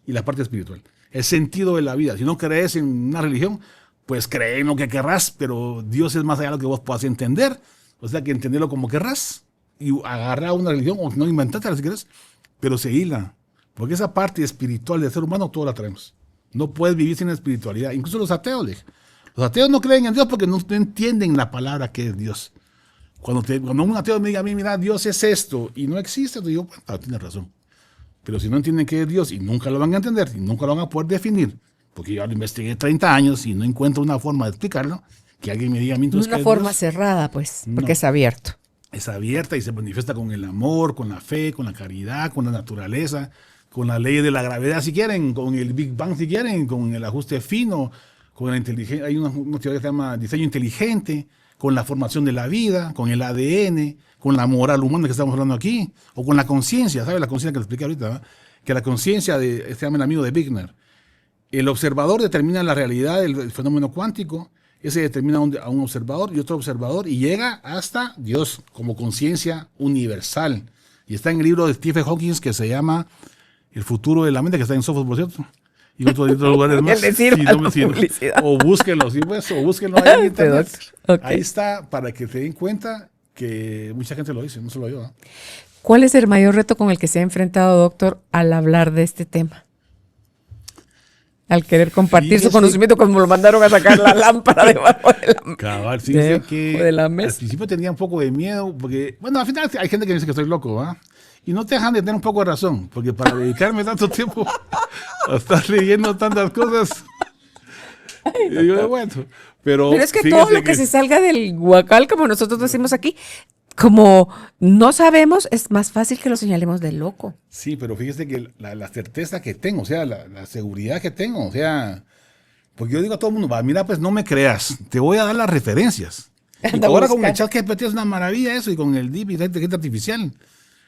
Y la parte espiritual. El sentido de la vida. Si no crees en una religión, pues cree en lo que querrás, pero Dios es más allá de lo que vos puedas entender. O sea, que entenderlo como querrás y agarrar una religión, o no inventártela si quieres, pero seguirla. Porque esa parte espiritual del ser humano, todos la traemos. No puedes vivir sin espiritualidad. Incluso los ateos, los ateos no creen en Dios porque no entienden la palabra que es Dios. Cuando un ateo me diga a mí, mira, Dios es esto, y no existe, te digo, bueno, tienes razón. Pero si no entienden qué es Dios, y nunca lo van a entender, y nunca lo van a poder definir, porque yo lo investigué 30 años y no encuentro una forma de explicarlo, que alguien me diga a mí, No es una forma cerrada, pues, porque es abierto. Es abierta y se manifiesta con el amor, con la fe, con la caridad, con la naturaleza, con la ley de la gravedad si quieren, con el Big Bang si quieren, con el ajuste fino, con la inteligencia. Hay una teoría que se llama diseño inteligente, con la formación de la vida, con el ADN, con la moral humana que estamos hablando aquí, o con la conciencia, ¿sabes? La conciencia que le expliqué ahorita, ¿verdad? Que la conciencia, se llama el amigo de Wigner. El observador determina la realidad del fenómeno cuántico, ese determina a un observador y otro observador y llega hasta Dios como conciencia universal. Y está en el libro de Stephen Hawking que se llama El futuro de la mente, que está en Sophos, por cierto. Y otros lugares más. O búsquenlo, sí, pues, o búsquenlo ahí en internet. Okay. Ahí está, para que se den cuenta que mucha gente lo dice, no solo yo, ¿no? ¿Cuál es el mayor reto con el que se ha enfrentado, doctor, al hablar de este tema? Al querer compartir su conocimiento, como lo mandaron a sacar la lámpara debajo de la, cabal, sí, de la mesa. Al principio tenía un poco de miedo, porque, bueno, al final hay gente que dice que estoy loco, ¿ah? Y no te dejan de tener un poco de razón, porque para dedicarme tanto tiempo a estar leyendo tantas cosas, y digo, bueno, pero es que todo lo que se salga del guacal, como nosotros decimos aquí, como no sabemos, es más fácil que lo señalemos de loco. Sí, pero fíjese que la certeza que tengo, o sea, la seguridad que tengo, o sea, porque yo digo a todo el mundo, va, mira, pues no me creas, te voy a dar las referencias. Y ahora con el ChatGPT es una maravilla eso, y con el Deep Inteligencia Artificial.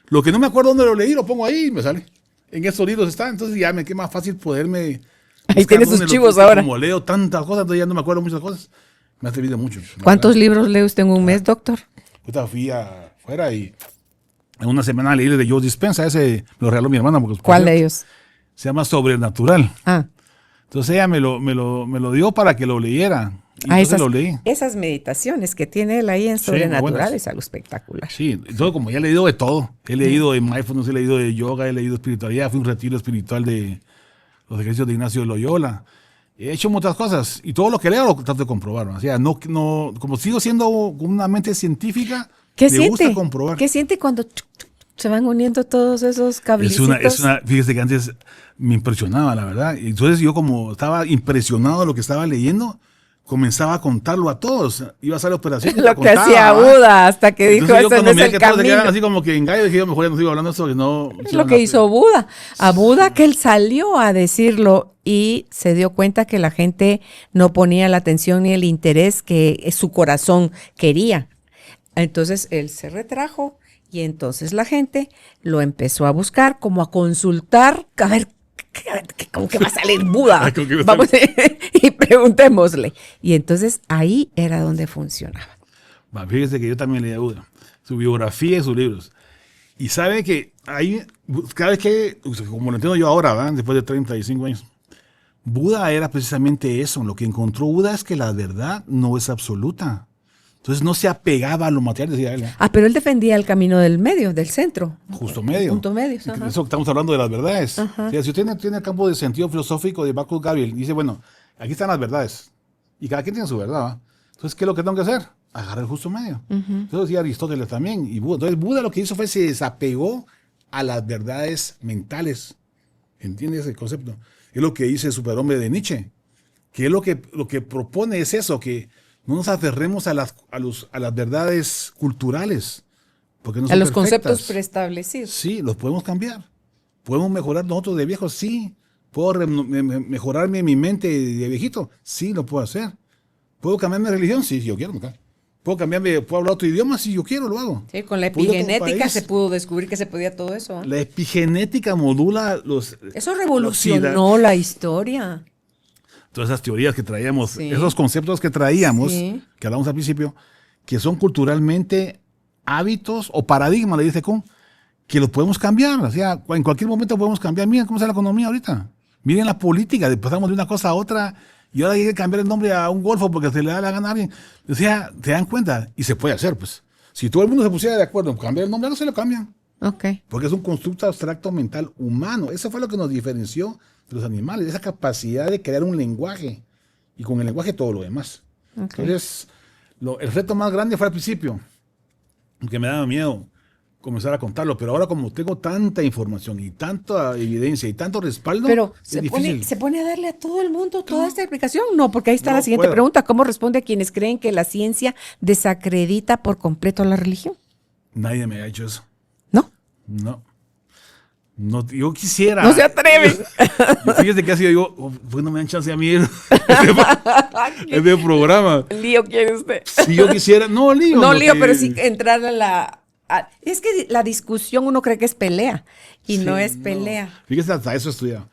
Lo que no me acuerdo dónde lo leí, lo pongo ahí y me sale. En esos libros está, entonces ya me queda más fácil poderme... Ahí tienes sus chivos ahora. Como leo tantas cosas, entonces ya no me acuerdo muchas cosas. Me ha servido mucho. ¿Cuántos libros lee usted en un mes, doctor? Ahorita fui afuera y en una semana leí el de Joe Dispenza, ese me lo regaló mi hermana. Porque, ¿cuál de ellos? Se llama Sobrenatural. Ah. Entonces ella me lo dio para que lo leyera. Y entonces lo leí. Esas meditaciones que tiene él ahí en Sobrenatural es algo espectacular. Sí, entonces como ya he leído de todo. He leído de mindfulness, he leído de yoga, he leído de espiritualidad. Fui a un retiro espiritual de los ejercicios de Ignacio de Loyola. He hecho muchas cosas y todo lo que leo lo trato de comprobar. O sea, no, como sigo siendo con una mente científica, me gusta comprobar. ¿Qué siente cuando se van uniendo todos esos cablecitos? Fíjese que antes me impresionaba, la verdad. Entonces yo como estaba impresionado de lo que estaba leyendo, comenzaba a contarlo a todos. Iba a hacer la operación. Lo que hacía Buda hasta que dijo, eso no es el camino. Se quedaban así como que en gallo, dije yo, mejor ya no sigo hablando de eso, que no. Es lo que hizo Buda. A Buda que él salió a decirlo y se dio cuenta que la gente no ponía la atención ni el interés que su corazón quería. Entonces él se retrajo y entonces la gente lo empezó a buscar, como a consultar, a ver, ¿cómo que va a salir Buda? Vamos y preguntémosle. Y entonces ahí era donde funcionaba. Fíjese que yo también leía a Buda, su biografía y sus libros. Y sabe que ahí, cada vez que, como lo entiendo yo ahora, ¿verdad? Después de 35 años, Buda era precisamente eso. Lo que encontró Buda es que la verdad no es absoluta. Entonces no se apegaba a lo material, decía él. Pero él defendía el camino del medio, del centro. Justo medio. Punto medio. Eso estamos hablando de las verdades. O sea, si usted tiene el campo de sentido filosófico de Marcus Gabriel, dice, bueno, aquí están las verdades. Y cada quien tiene su verdad, ¿va? Entonces, ¿qué es lo que tengo que hacer? Agarrar el justo medio. Entonces decía Aristóteles también y Buda. Entonces Buda lo que hizo fue se desapegó a las verdades mentales. ¿Entiendes el concepto? Es lo que dice el superhombre de Nietzsche. Que es lo que propone es eso, que no nos aferremos a las verdades culturales, porque no son a los perfectas. Conceptos preestablecidos. Sí, los podemos cambiar. ¿Podemos mejorar nosotros de viejos? Sí. ¿Puedo mejorarme mi mente de viejito? Sí, lo puedo hacer. ¿Puedo cambiar mi religión? Sí, si yo quiero. ¿Puedo hablar otro idioma? Si yo quiero, lo hago. Sí, con la epigenética se pudo descubrir que se podía todo eso. La epigenética modula los... Eso revolucionó la historia. Todas esas teorías que traíamos, esos conceptos que traíamos, que hablamos al principio, que son culturalmente hábitos o paradigmas, le dice Kuhn, que los podemos cambiar. O sea, en cualquier momento podemos cambiar. Miren cómo está la economía ahorita. Miren la política, pasamos de una cosa a otra y ahora hay que cambiar el nombre a un golfo porque se le da la gana a alguien. O sea, ¿te dan cuenta? Y se puede hacer, pues. Si todo el mundo se pusiera de acuerdo en cambiar el nombre, no se lo cambian. Porque es un constructo abstracto mental humano. Eso fue lo que nos diferenció de los animales, esa capacidad de crear un lenguaje y con el lenguaje todo lo demás. Entonces, el reto más grande fue al principio, porque me daba miedo comenzar a contarlo, pero ahora como tengo tanta información y tanta evidencia y tanto respaldo, pero se pone a darle a todo el mundo toda esta explicación. No, porque ahí está la siguiente pregunta. ¿Cómo responde a quienes creen que la ciencia desacredita por completo a la religión? Nadie me ha hecho eso. No, yo quisiera. No se atreve. Fíjese que ha sido yo, pues no me dan chance a mí ese programa. ¿Lío quiere usted? Si yo quisiera, no lío. No lío, pero sí entrar es que la discusión uno cree que es pelea y no es pelea. Fíjese, hasta eso he estudiado.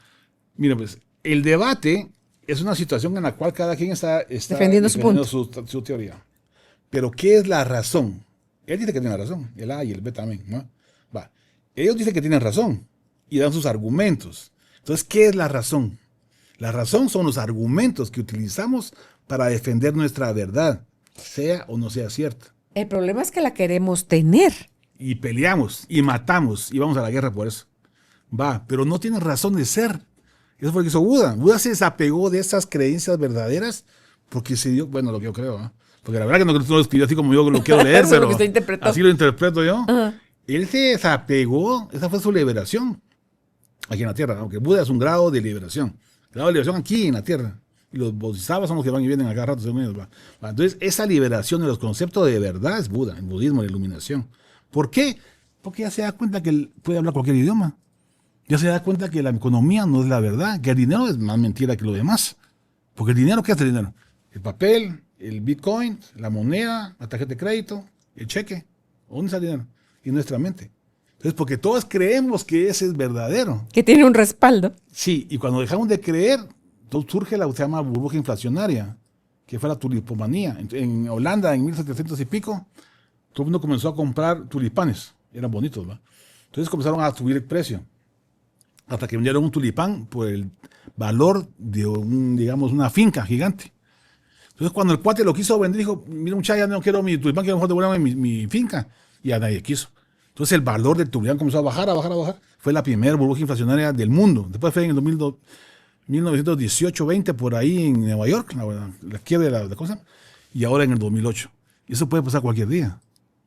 Mira, pues, el debate es una situación en la cual cada quien está defendiendo su punto. Su teoría. Pero, ¿qué es la razón? Él dice que tiene razón, el A y el B también, ¿no? Ellos dicen que tienen razón y dan sus argumentos. Entonces, ¿qué es la razón? La razón son los argumentos que utilizamos para defender nuestra verdad, sea o no sea cierta. El problema es que la queremos tener. Y peleamos, y matamos, y vamos a la guerra por eso. Pero no tiene razón de ser. Eso fue lo que hizo Buda. Buda se desapegó de esas creencias verdaderas porque se dio, bueno, lo que yo creo, ¿eh? Porque la verdad que no lo escribió así como yo lo quiero leer, pero así lo interpreto yo. Él se desapegó, esa fue su liberación aquí en la tierra, aunque Buda es un grado de liberación. Grado de liberación aquí en la tierra. Y los bodhisattvas son los que van y vienen a cada rato. Entonces, esa liberación de los conceptos de verdad es Buda, el budismo, la iluminación. ¿Por qué? Porque ya se da cuenta que él puede hablar cualquier idioma. Ya se da cuenta que la economía no es la verdad, que el dinero es más mentira que lo demás. Porque el dinero, ¿qué hace el dinero? El papel, el bitcoin, la moneda, la tarjeta de crédito, el cheque. ¿Dónde está el dinero? En nuestra mente. Entonces, porque todos creemos que ese es verdadero. Que tiene un respaldo. Sí, y cuando dejamos de creer, entonces surge la que se llama burbuja inflacionaria, que fue la tulipomanía. En Holanda, en 1700 y pico, todo el mundo comenzó a comprar tulipanes. Eran bonitos, ¿va? Entonces comenzaron a subir el precio. hasta que vendieron un tulipán por el valor de una finca gigante. Entonces, cuando el cuate lo quiso vender, dijo, mira muchacha, ya no quiero mi tulipán, quiero mejor devolverme mi finca. Y a nadie quiso. Entonces, el valor del tulipán comenzó a bajar. Fue la primera burbuja inflacionaria del mundo. Después fue en el 1918-20, por ahí en Nueva York, la quiebra de la cosa. Y ahora en el 2008. Y eso puede pasar cualquier día.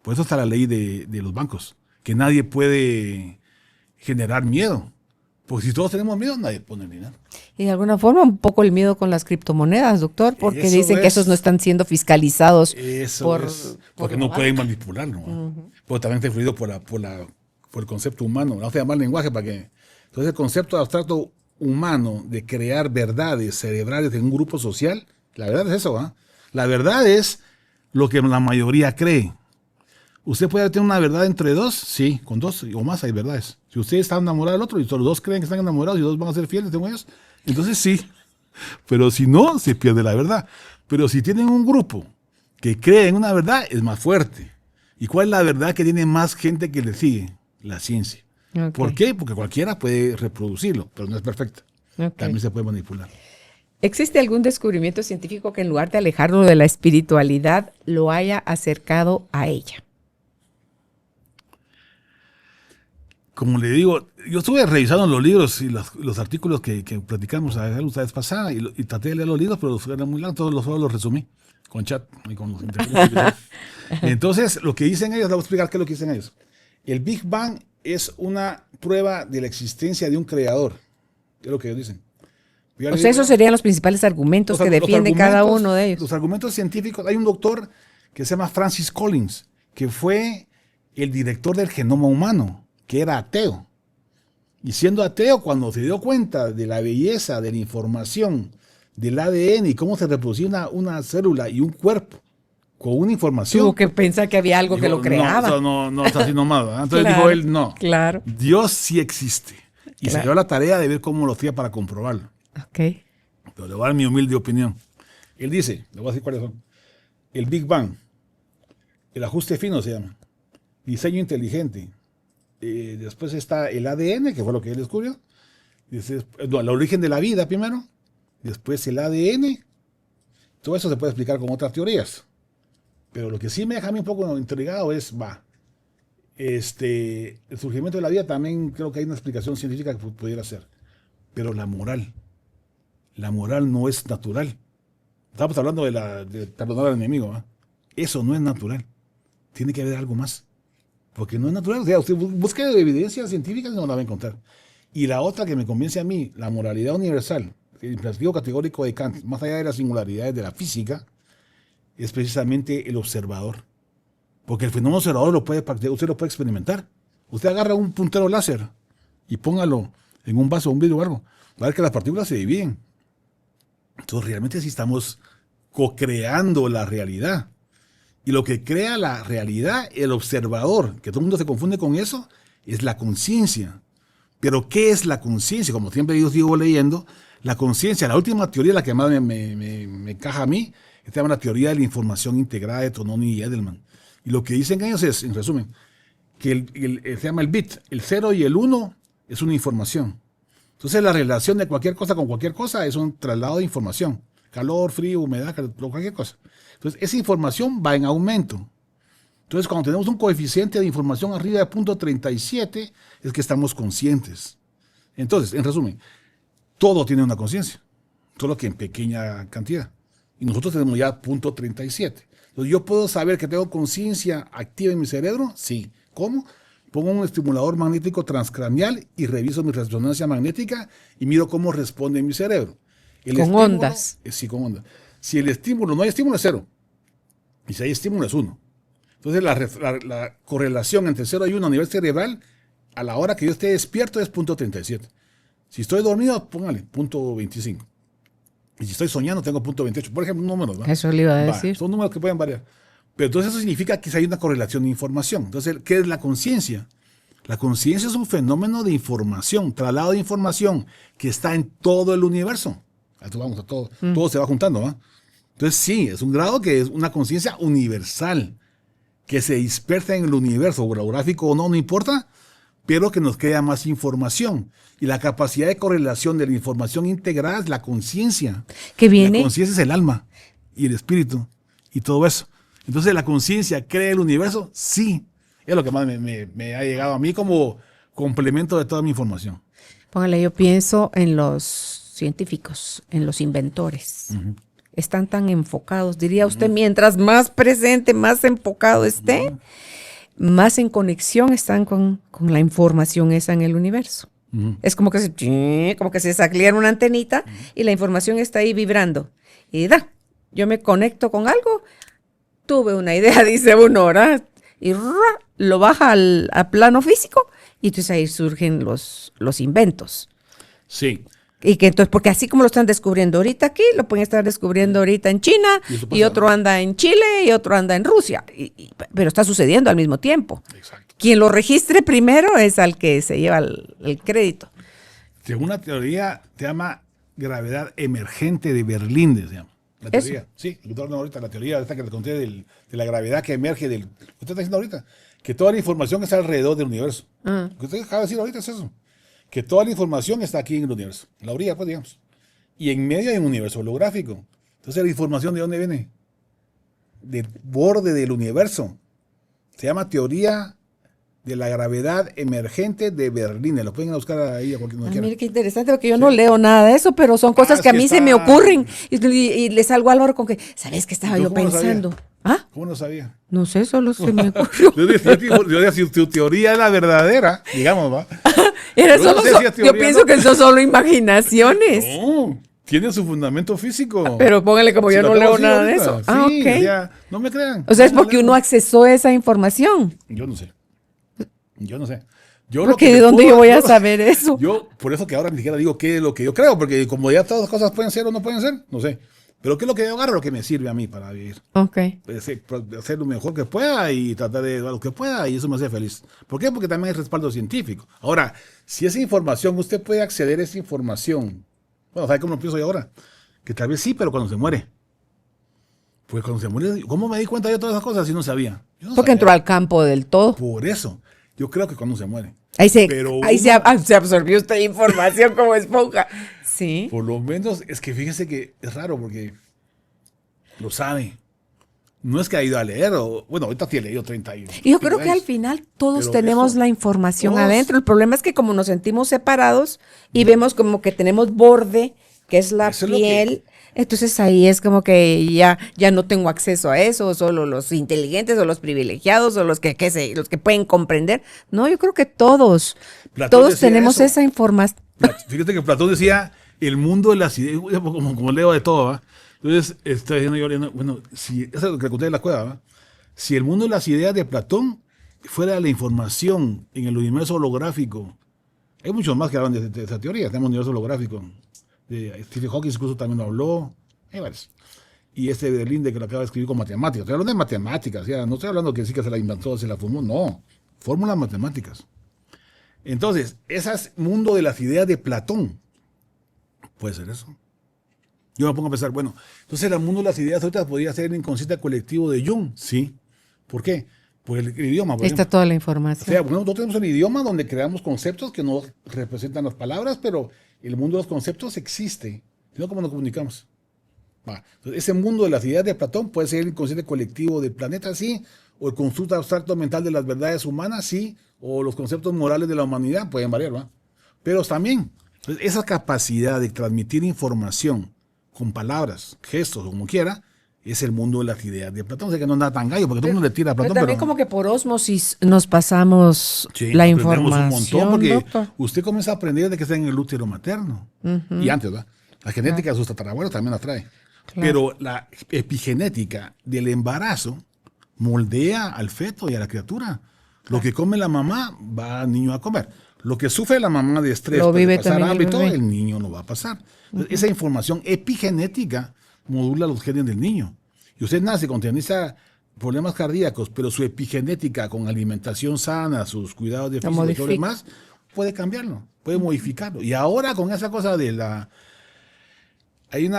Por eso está la ley de los bancos, que nadie puede generar miedo. Porque si todos tenemos miedo, nadie pone dinero. Y de alguna forma un poco el miedo con las criptomonedas, doctor, porque dicen que esos no están siendo fiscalizados porque no pueden manipularlo. Pero también está influido por el concepto humano. Vamos a llamar lenguaje para que... Entonces el concepto abstracto humano de crear verdades cerebrales en un grupo social, la verdad es eso, ¿eh? La verdad es lo que la mayoría cree. ¿Usted puede tener una verdad entre dos? Sí, con dos o más hay verdades. Si usted está enamorado del otro y los dos creen que están enamorados y los dos van a ser fieles según ellos, entonces sí. Pero si no, se pierde la verdad. Pero si tienen un grupo que cree en una verdad, es más fuerte. ¿Y cuál es la verdad que tiene más gente que le sigue? La ciencia. Okay. ¿Por qué? Porque cualquiera puede reproducirlo, pero no es perfecta. Okay. También se puede manipular. ¿Existe algún descubrimiento científico que en lugar de alejarlo de la espiritualidad, lo haya acercado a ella? Como le digo, yo estuve revisando los libros y los artículos que platicamos la vez pasada y traté de leer los libros, pero eran muy largos, todos los resumí con chat y con los internet. Entonces, lo que dicen ellos, les voy a explicar qué es lo que dicen ellos. El Big Bang es una prueba de la existencia de un creador, es lo que ellos dicen. O sea, esos serían los principales argumentos que defienden cada uno de ellos. Los argumentos científicos, hay un doctor que se llama Francis Collins, que fue el director del genoma humano, que era ateo. Y siendo ateo, cuando se dio cuenta de la belleza de la información del ADN y cómo se reproducía una célula y un cuerpo con una información. Tuvo que pensar que había algo que lo creaba. No, está así nomás. ¿Verdad? Entonces claro, dijo él, no, claro. Dios sí existe. Y se dio la tarea de ver cómo lo hacía para comprobarlo. Okay. Pero le voy a dar mi humilde opinión. Él dice, le voy a decir cuáles son. El Big Bang, el ajuste fino se llama, diseño inteligente. Después está el ADN, que fue lo que él descubrió. El origen de la vida primero. Después el ADN. Todo eso se puede explicar con otras teorías. Pero lo que sí me deja a mí un poco intrigado es, el surgimiento de la vida también creo que hay una explicación científica que pudiera ser. Pero la moral no es natural. Estamos hablando de perdonar al enemigo, ¿eh? Eso no es natural. Tiene que haber algo más. Porque no es natural. O sea, usted busque evidencias científicas y no la va a encontrar. Y la otra que me convence a mí, la moralidad universal, el imperativo categórico de Kant, más allá de las singularidades de la física, es precisamente el observador. Porque el fenómeno observador usted lo puede experimentar. Usted agarra un puntero láser y póngalo en un vaso, un vidrio o algo. Va a ver que las partículas se dividen. Entonces realmente sí estamos co-creando la realidad. Y lo que crea la realidad, el observador, que todo el mundo se confunde con eso, es la conciencia. Pero ¿qué es la conciencia? Como siempre yo sigo leyendo, la conciencia, la última teoría, la que más me encaja a mí, se llama la teoría de la información integrada de Tononi y Edelman. Y lo que dicen ellos es, en resumen, que se llama el bit, el 0 y el 1 es una información. Entonces la relación de cualquier cosa con cualquier cosa es un traslado de información. Calor, frío, humedad, cualquier cosa. Entonces esa información va en aumento. Entonces cuando tenemos un coeficiente de información arriba de 0.37 es que estamos conscientes. Entonces, en resumen, todo tiene una conciencia, solo que en pequeña cantidad. Y nosotros tenemos ya 0.37. Entonces yo puedo saber que tengo conciencia activa en mi cerebro, sí. ¿Cómo? Pongo un estimulador magnético transcranial y reviso mi resonancia magnética y miro cómo responde mi cerebro. Con ondas. Sí, con ondas. Si el estímulo, no hay estímulo, es 0. Y si hay estímulo, es 1. Entonces la correlación entre 0 y 1 a nivel cerebral, a la hora que yo esté despierto, es 0.37. Si estoy dormido, póngale 0.25. Y si estoy soñando, tengo 0.28. Por ejemplo, números. ¿Va? Eso le iba a decir. Son números que pueden variar. Pero entonces eso significa que hay una correlación de información. Entonces, ¿qué es la conciencia? La conciencia es un fenómeno de información, traslado de información que está en todo el universo. Vamos a todo, todo se va juntando, ¿va? Entonces sí, es un grado que es una conciencia universal, que se dispersa en el universo, geográfico o no, no importa, pero que nos crea más información. Y la capacidad de correlación de la información integrada es la conciencia. ¿Qué viene? La conciencia es el alma y el espíritu y todo eso. Entonces, ¿la conciencia crea el universo? Sí. Es lo que más me ha llegado a mí como complemento de toda mi información. Póngale, yo pienso en los científicos, en los inventores. Están tan enfocados, diría usted, mientras más presente, más enfocado esté, más en conexión están con la información esa en el universo. Es como que se sacleara una antenita y la información está ahí vibrando. Y yo me conecto con algo, tuve una idea, dice uno, ¿verdad? Y lo baja al plano físico y entonces ahí surgen los inventos. Sí. Y que entonces, porque así como lo están descubriendo ahorita aquí, lo pueden estar descubriendo ahorita en China, y otro anda en Chile y otro anda en Rusia. Pero está sucediendo al mismo tiempo. Exacto. Quien lo registre primero es al que se lleva el crédito. Según una teoría, se llama gravedad emergente de Berlín, se llama. La teoría. Eso. Sí, lo que estoy ahorita, la teoría esta que le conté de la gravedad que emerge del. Lo que usted está diciendo ahorita, que toda la información está alrededor del universo. Lo que usted acaba de decir ahorita es eso. Que toda la información está aquí en el universo, en la orilla, pues, digamos. Y en medio hay un universo holográfico. Entonces, ¿la información de dónde viene? Del borde del universo. Se llama teoría de la gravedad emergente de Berlín. Lo pueden buscar ahí a cualquier momento. Mire qué interesante, porque yo no leo nada de eso, pero son cosas que a mí se me ocurren. Y le salgo a Álvaro con que, ¿sabes qué estaba yo pensando? ¿Ah? ¿Cómo no sabía? No sé, solo se me ocurrió. Yo decía, si tu teoría es la verdadera, digamos, ¿va? Yo pienso que son solo imaginaciones. No, tiene su fundamento físico. Pero póngale como yo no leo nada de eso. Sí, ok. ya, no me crean. O sea, es porque uno accesó esa información. Yo no sé. Porque ¿de dónde yo voy a saber eso? Yo, por eso que ahora ni siquiera digo qué es lo que yo creo, porque como ya todas las cosas pueden ser o no pueden ser, no sé. Pero qué es lo que yo agarro, lo que me sirve a mí para vivir. Ok. Hacer lo mejor que pueda y tratar de dar lo que pueda, y eso me hace feliz. ¿Por qué? Porque también hay respaldo científico. Ahora, si esa información, usted puede acceder a esa información. Bueno, ¿sabe cómo lo pienso yo ahora? Que tal vez sí, pero cuando se muere. Pues cuando se muere, ¿cómo me di cuenta de todas esas cosas si no sabía? Yo no Porque sabía. entró al campo del todo. Por eso, yo creo que cuando se muere. Ahí se absorbió usted información como esponja. Sí. Por lo menos, es que fíjese que es raro porque lo sabe. No es que ha ido a leer, bueno, ahorita tiene leído 30 años. Y yo creo que al final todos tenemos la información adentro. El problema es que como nos sentimos separados y vemos como que tenemos borde, que es la piel, entonces ahí es como que ya no tengo acceso a eso, solo los inteligentes o los privilegiados o los que pueden comprender. No, yo creo que todos tenemos esa información. Fíjate que Platón decía el mundo de las ideas, como leo de todo, ¿va? Entonces, estoy diciendo yo, bueno, si, eso es lo que le conté de la cueva, ¿va? Si el mundo de las ideas de Platón fuera la información en el universo holográfico, hay muchos más que hablan de esa teoría, tenemos universo holográfico. Stephen Hawking incluso también lo habló, hay varios. Y de Linde que lo acaba de escribir con matemáticas. Estoy hablando de matemáticas, ya, no estoy hablando que sí que se la inventó, se la fumó, no. Fórmulas matemáticas. Entonces, ese mundo de las ideas de Platón, puede ser eso. Yo me pongo a pensar, bueno, entonces el mundo de las ideas ahorita podría ser el inconsciente colectivo de Jung, sí. ¿Por qué? Por el idioma. Está toda la información. O sea, bueno, nosotros tenemos un idioma donde creamos conceptos que no representan las palabras, pero el mundo de los conceptos existe. ¿No? ¿Cómo nos comunicamos? Entonces, ese mundo de las ideas de Platón puede ser el inconsciente colectivo del planeta, sí, o el constructo abstracto mental de las verdades humanas, sí, o los conceptos morales de la humanidad, pueden variar, ¿va? Pero también, entonces, esa capacidad de transmitir información con palabras, gestos, o como quiera, es el mundo de las ideas de Platón. O sea que no anda tan gallo, porque todo el mundo le tira a Platón. Pero también como que por ósmosis nos pasamos la información. Un montón, porque doctor, usted comienza a aprender de que está en el útero materno. Y antes, ¿verdad? La genética de sus tatarabuelos también la trae. Claro. Pero la epigenética del embarazo moldea al feto y a la criatura. Lo que come la mamá va al niño a comer. Lo que sufre la mamá de estrés para pasar hábito, el niño no va a pasar. Entonces, esa información epigenética modula los genes del niño. Y usted nace con problemas cardíacos, pero su epigenética con alimentación sana, sus cuidados de físico y todo lo demás, puede cambiarlo, puede modificarlo. Y ahora con esa cosa de la... Hay un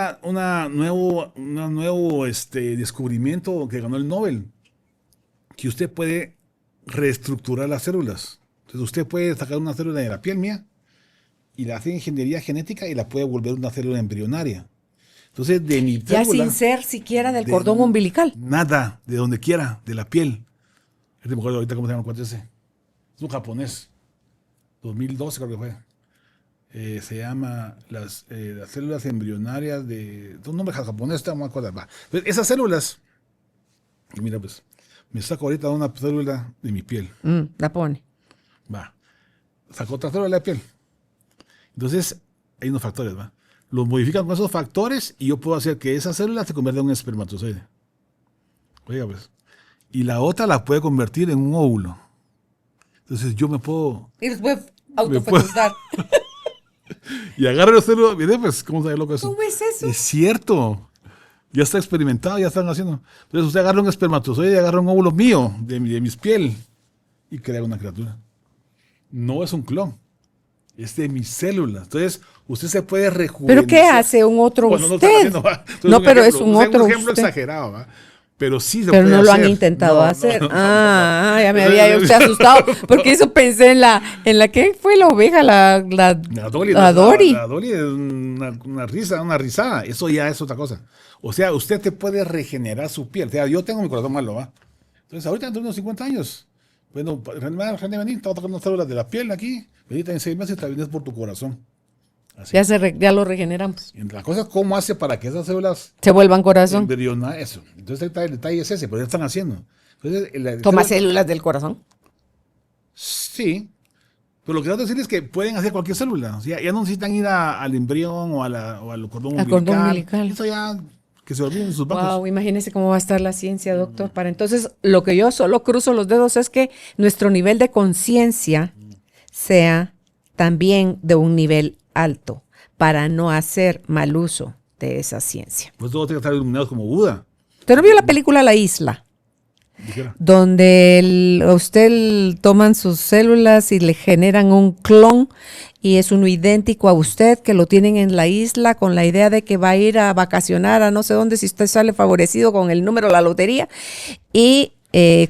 nuevo descubrimiento que ganó el Nobel, que usted puede reestructurar las células Entonces usted puede sacar una célula de la piel mía y la hace ingeniería genética y la puede volver una célula embrionaria. Entonces, de mi Ya célula, sin ser siquiera del cordón umbilical. nada, de donde quiera, de la piel. Me acuerdo ahorita cómo se llama el cuate ese. Es un japonés. 2012 creo que fue. Se llama las células embrionarias de... Un nombre japonés, no me acuerdo. Va. Entonces, esas células, y mira pues, me saco ahorita una célula de mi piel. La pone. Va. Saco otra célula de la piel. Entonces, hay unos factores, ¿va? Los modifican con esos factores y yo puedo hacer que esa célula se convierta en un espermatozoide. Oiga, pues. Y la otra la puede convertir en un óvulo. Entonces yo me puedo... Y después autofecundar. Y agarro la célula. Mire, pues, ¿cómo sabe loco eso? ¿Cómo es eso? Es cierto. Ya está experimentado, ya están haciendo. Entonces usted agarra un espermatozoide y agarra un óvulo mío, de mis piel, y crea una criatura. No es un clon. Es de mis células. Entonces, usted se puede rejuvenecer. ¿Pero qué hace un otro Bueno, usted? No, pero es un otro un ejemplo usted. exagerado, ¿va? Pero sí se Pero puede no lo hacer. han intentado hacer. No. Ya me había yo usted asustado. Porque eso pensé en la ¿qué fue la oveja? La Dolly. La Dory. La Dolly es una risada. Eso ya es otra cosa. O sea, usted te puede regenerar su piel. O sea, yo tengo mi corazón malo, ¿va? Entonces, ahorita dentro de unos 50 años, bueno, René, Benín, te voy a tocar unas células de la piel aquí. Venite en 6 meses y te vienes por tu corazón. Así. Ya lo regeneramos. Y la cosa es cómo hace para que esas células Se vuelvan corazón. eso. Entonces el detalle es ese, pero ya están haciendo. Entonces, Toma células del corazón. Sí. Pero lo que quiero decir es que pueden hacer cualquier célula. O sea, ya no necesitan ir al embrión o al cordón umbilical. Cordón umbilical. Eso ya que se olviden sus bancos. Wow, imagínese cómo va a estar la ciencia, doctor. Para entonces, lo que yo solo cruzo los dedos es que nuestro nivel de conciencia sea también de un nivel alto para no hacer mal uso de esa ciencia. Pues todos tienen que estar iluminados como Buda. ¿Usted no vio la película La Isla? Dijera. Donde usted toman sus células y le generan un clon y es uno idéntico a usted, que lo tienen en la isla con la idea de que va a ir a vacacionar a no sé dónde si usted sale favorecido con el número de la lotería. Y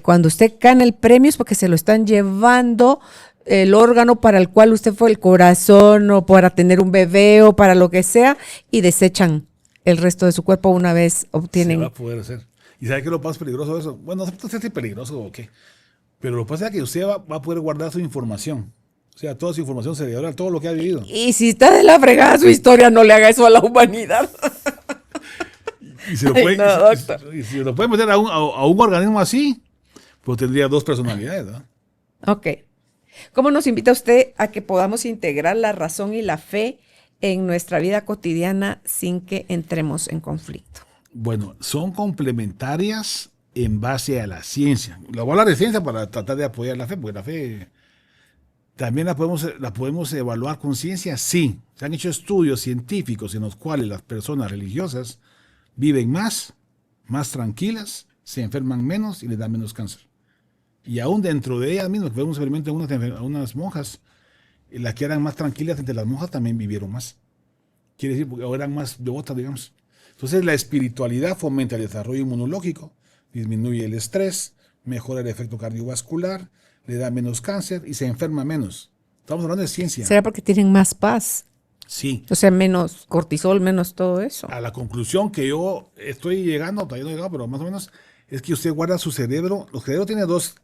cuando usted gana el premio es porque se lo están llevando el órgano para el cual usted fue, el corazón, o para tener un bebé o para lo que sea, y desechan el resto de su cuerpo una vez obtienen. Se va a poder hacer. ¿Y sabe qué es lo más peligroso de eso? Bueno, no sé si es peligroso o qué. Pero lo que pasa es que usted va a poder guardar su información. O sea, toda su información cerebral, todo lo que ha vivido. Y si está de la fregada su historia, no le haga eso a la humanidad. Y si lo pueden, y si lo pueden meter a un organismo así, pues tendría 2 personalidades, ¿no? Ok. ¿Cómo nos invita usted a que podamos integrar la razón y la fe en nuestra vida cotidiana sin que entremos en conflicto? Bueno, son complementarias en base a la ciencia. La voy a hablar de ciencia para tratar de apoyar la fe, porque la fe también la podemos evaluar con ciencia. Sí, se han hecho estudios científicos en los cuales las personas religiosas viven más tranquilas, se enferman menos y les da menos cáncer. Y aún dentro de ellas mismas, que fue un experimento a unas monjas, las que eran más tranquilas entre las monjas también vivieron más. Quiere decir, porque ahora eran más devotas, digamos. Entonces la espiritualidad fomenta el desarrollo inmunológico, disminuye el estrés, mejora el efecto cardiovascular, le da menos cáncer y se enferma menos. Estamos hablando de ciencia. ¿Será porque tienen más paz? Sí. O sea, menos cortisol, menos todo eso. A la conclusión que yo estoy llegando, todavía no he llegado, pero más o menos, es que usted guarda su cerebro. Los cerebros tienen 2,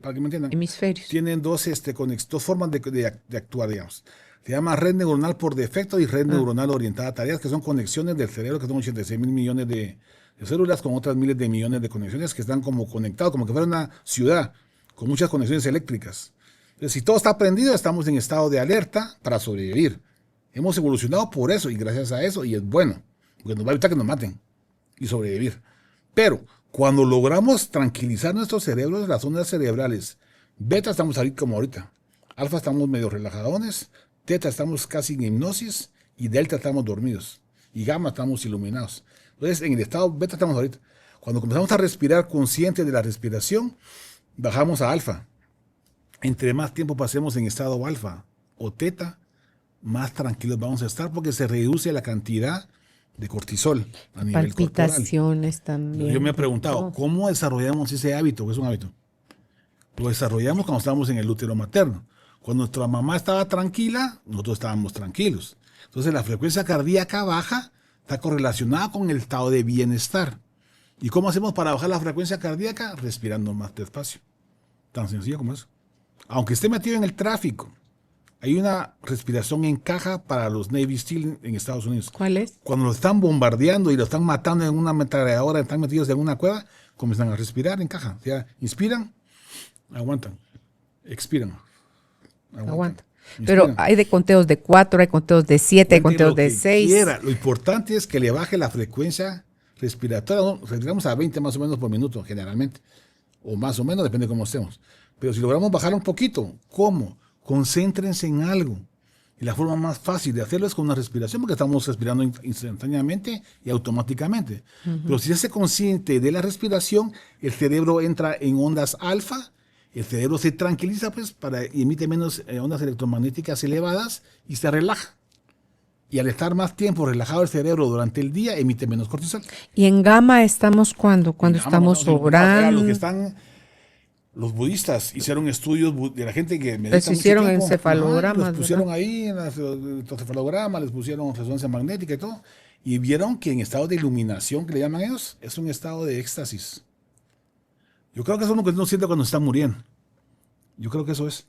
para que me entiendan, Hemisferios. tienen dos formas de actuar, digamos. Se llama red neuronal por defecto y red neuronal orientada a tareas, que son conexiones del cerebro, que son 86 mil millones de células con otras miles de millones de conexiones que están como conectados, como que fuera una ciudad con muchas conexiones eléctricas. Entonces, si todo está prendido, estamos en estado de alerta para sobrevivir. Hemos evolucionado por eso y gracias a eso, y es bueno, porque nos va a evitar que nos maten y sobrevivir. Pero cuando logramos tranquilizar nuestros cerebros, las ondas cerebrales, beta estamos ahí como ahorita, alfa estamos medio relajadones, teta estamos casi en hipnosis y delta estamos dormidos y gamma estamos iluminados. Entonces en el estado beta estamos ahorita. Cuando comenzamos a respirar conscientes de la respiración, bajamos a alfa. Entre más tiempo pasemos en estado alfa o teta, más tranquilos vamos a estar porque se reduce la cantidad de cortisol a nivel corporal. Palpitaciones también. Yo me he preguntado, ¿cómo desarrollamos ese hábito? ¿Qué es un hábito? Lo desarrollamos cuando estamos en el útero materno. Cuando nuestra mamá estaba tranquila, nosotros estábamos tranquilos. Entonces la frecuencia cardíaca baja está correlacionada con el estado de bienestar. ¿Y cómo hacemos para bajar la frecuencia cardíaca? Respirando más despacio. Tan sencillo como eso. Aunque esté metido en el tráfico, hay una respiración en caja para los Navy SEAL en Estados Unidos. ¿Cuál es? Cuando lo están bombardeando y lo están matando en una ametralladora, están metidos en una cueva, comienzan a respirar en caja. O sea, inspiran, aguantan, expiran. Aguanta. Pero hay de conteos de 4, hay conteos de 7, hay conteos de 6. Lo importante es que le baje la frecuencia respiratoria. ¿No? Respiramos a 20 más o menos por minuto, generalmente. O más o menos, depende de cómo estemos. Pero si logramos bajar un poquito, ¿cómo? Concéntrense en algo. Y la forma más fácil de hacerlo es con una respiración, porque estamos respirando instantáneamente y automáticamente. Pero si se hace consciente de la respiración, el cerebro entra en ondas alfa, el cerebro se tranquiliza pues y emite menos ondas electromagnéticas elevadas y se relaja. Y al estar más tiempo relajado el cerebro durante el día, emite menos cortisol. ¿Y en gamma estamos cuando? Cuando estamos orando. Los que están... Los budistas hicieron estudios de la gente que medita les hicieron mucho tiempo. encefalogramas. Los pusieron ahí en los encefalogramas, les pusieron resonancia magnética y todo. Y vieron que en estado de iluminación, que le llaman ellos, es un estado de éxtasis. Yo creo que eso es lo que uno siente cuando está muriendo. Yo creo que eso es.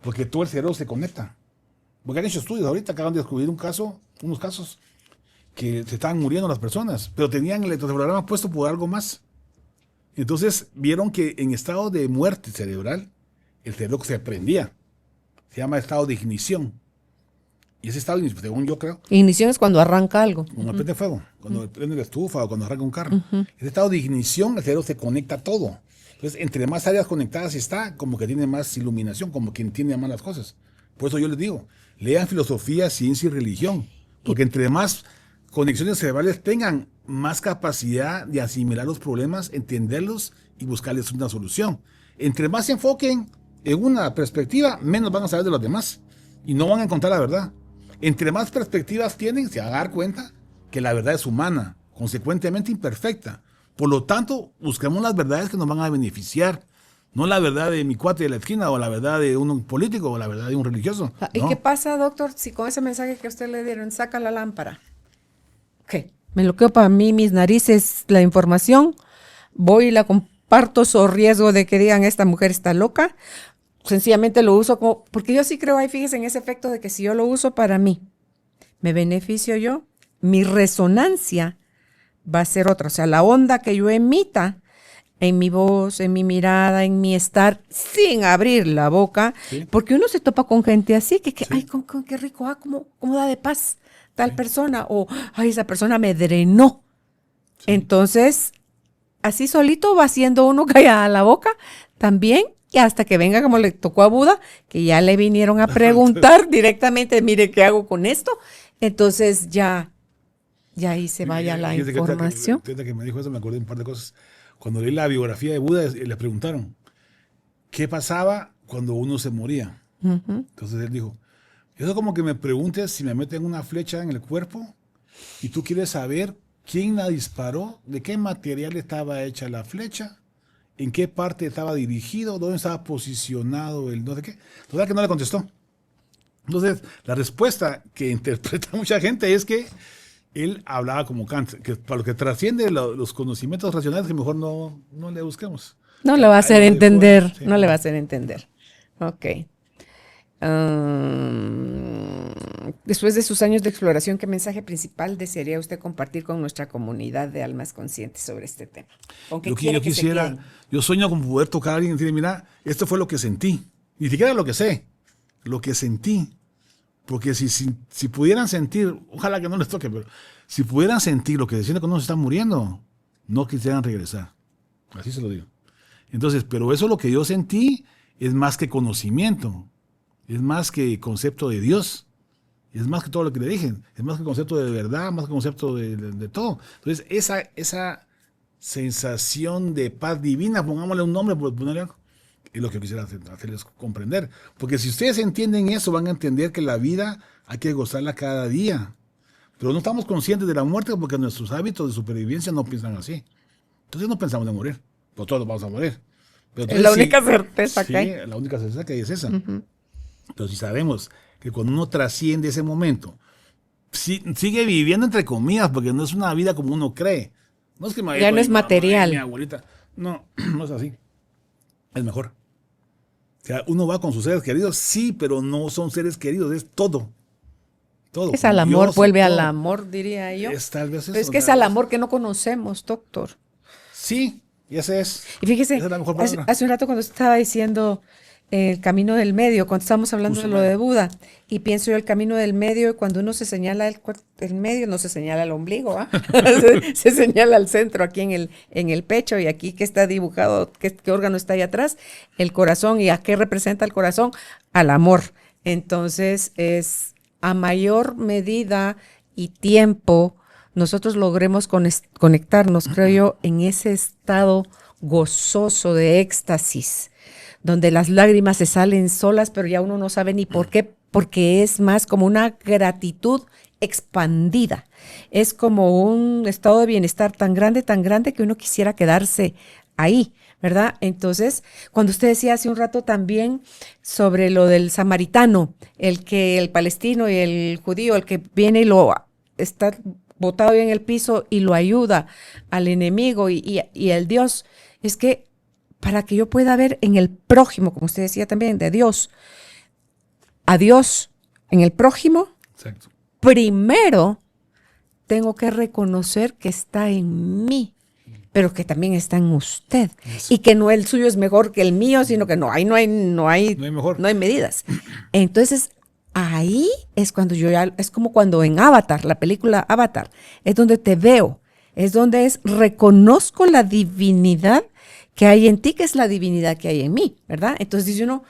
Porque todo el cerebro se conecta. Porque han hecho estudios ahorita, acaban de descubrir unos casos que se estaban muriendo las personas, pero tenían el electroencefalograma puesto por algo más. Entonces vieron que en estado de muerte cerebral, el cerebro se prendía. Se llama estado de ignición. Y ese estado, según yo creo... Ignición es cuando arranca algo. Cuando prende fuego, cuando prende la estufa o cuando arranca un carro. Ese estado de ignición, el cerebro se conecta a todo. Entonces, entre más áreas conectadas está, como que tiene más iluminación, como que entiende más las cosas. Por eso yo les digo, lean filosofía, ciencia y religión. Porque entre más conexiones cerebrales tengan, más capacidad de asimilar los problemas, entenderlos y buscarles una solución. Entre más se enfoquen en una perspectiva, menos van a saber de los demás y no van a encontrar la verdad. Entre más perspectivas tienen, se van a dar cuenta que la verdad es humana, consecuentemente imperfecta. Por lo tanto, busquemos las verdades que nos van a beneficiar, no la verdad de mi cuate de la esquina o la verdad de un político o la verdad de un religioso. ¿Y no. qué pasa, doctor, si con ese mensaje que a usted le dieron, saca la lámpara? ¿Qué? Me lo quedo para mí, mis narices, la información, voy y la comparto, so riesgo de que digan esta mujer está loca, sencillamente lo uso como, porque yo sí creo ahí, fíjese en ese efecto de que si yo lo uso para mí, me beneficio yo, mi resonancia va a ser otra, o sea, la onda que yo emita en mi voz, en mi mirada, en mi estar, sin abrir la boca, sí. Porque uno se topa con gente así, que sí. Ay, qué rico, cómo da de paz tal persona, o ay, esa persona me drenó. Sí. Entonces, así solito va haciendo uno callada la boca también, y hasta que venga como le tocó a Buda, que ya le vinieron a preguntar directamente, mire, ¿qué hago con esto? Entonces ya ahí se vaya la información. Que me dijo eso, me acordé de un par de cosas. Cuando leí la biografía de Buda, le preguntaron, ¿qué pasaba cuando uno se moría? Entonces él dijo, eso es como que me preguntes si me meten una flecha en el cuerpo y tú quieres saber quién la disparó, de qué material estaba hecha la flecha, en qué parte estaba dirigido, dónde estaba posicionado el no sé qué. Total que no le contestó. Entonces, la respuesta que interpreta mucha gente es que él hablaba como Kant, que para lo que trasciende los conocimientos racionales, que mejor no le busquemos. No le va a hacer entender, sí. No le va a hacer entender. Ok. Después de sus años de exploración, ¿qué mensaje principal desearía usted compartir con nuestra comunidad de almas conscientes sobre este tema? Yo sueño con poder tocar a alguien y decirle, mira, esto fue lo que sentí. Ni siquiera lo que sé, lo que sentí. Porque si pudieran sentir, ojalá que no les toque, pero si pudieran sentir lo que se siente cuando uno se está muriendo, no quisieran regresar. Así se lo digo. Entonces, pero eso lo que yo sentí es más que conocimiento, es más que concepto de Dios, es más que todo lo que le dije, es más que concepto de verdad, más que concepto de todo. Entonces, esa sensación de paz divina, pongámosle un nombre por ponerle algo, es lo que quisiera hacerles comprender. Porque si ustedes entienden eso, van a entender que la vida hay que gozarla cada día. Pero no estamos conscientes de la muerte porque nuestros hábitos de supervivencia no piensan así. Entonces no pensamos en morir, pero todos vamos a morir. Pero entonces, la única certeza que hay. Sí, la única certeza que hay es esa. Pero si sabemos que cuando uno trasciende ese momento, sigue viviendo entre comillas, porque no es una vida como uno cree. No es que me Ya no es material. Mi abuelita. No, no es así. Es mejor. O sea, uno va con sus seres queridos, sí, pero no son seres queridos, es todo. Todo. Es al amor, vuelve al amor, diría yo. Es tal vez eso. Pero es que es al amor que no conocemos, doctor. Sí, y ese es. Y fíjese, Esa es la mejor hace un rato cuando estaba diciendo el camino del medio, cuando estábamos hablando de lo de Buda, y pienso yo el camino del medio, y cuando uno se señala el medio, no se señala el ombligo, ¿ah? se señala al centro, aquí en el pecho, y aquí que está dibujado, qué órgano está ahí atrás, el corazón. ¿Y a qué representa el corazón? Al amor. Entonces, es a mayor medida y tiempo nosotros logremos conectarnos, creo yo, en ese estado gozoso de éxtasis, donde las lágrimas se salen solas, pero ya uno no sabe ni por qué, porque es más como una gratitud expandida. Es como un estado de bienestar tan grande que uno quisiera quedarse ahí, ¿verdad? Entonces, cuando usted decía hace un rato también sobre lo del samaritano, el palestino y el judío, el que viene y lo está botado en el piso y lo ayuda al enemigo y el Dios, es que para que yo pueda ver en el prójimo, como usted decía también, de Dios, a Dios en el prójimo, exacto, primero tengo que reconocer que está en mí, pero que también está en usted. Eso. Y que no el suyo es mejor que el mío, sino que no hay medidas. Entonces, ahí es cuando es como cuando en Avatar, la película Avatar, es donde te veo, es donde reconozco la divinidad que hay en ti, que es la divinidad que hay en mí, ¿verdad? Entonces dice uno,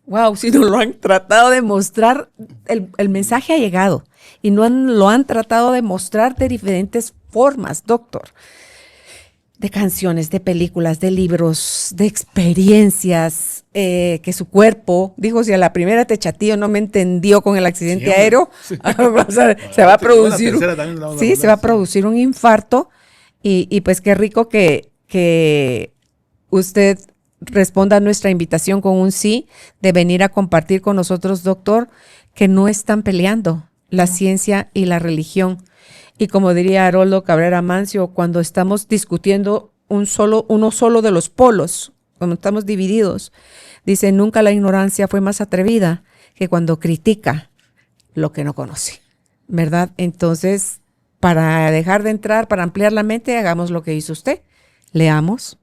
wow, si no lo han tratado de mostrar, el mensaje ha llegado y lo han tratado de mostrar de diferentes formas, doctor. De canciones, de películas, de libros, de experiencias, que su cuerpo, dijo, si a la primera te chatío no me entendió con el accidente aéreo, sí. se va a producir, se va a producir un infarto y pues qué rico que usted responda a nuestra invitación con un sí, de venir a compartir con nosotros, doctor, que no están peleando la ciencia y la religión. Y como diría Haroldo Cabrera Mancio, cuando estamos discutiendo uno solo de los polos, cuando estamos divididos, dice, nunca la ignorancia fue más atrevida que cuando critica lo que no conoce, ¿verdad? Entonces, para dejar de entrar, para ampliar la mente, hagamos lo que hizo usted. Leamos.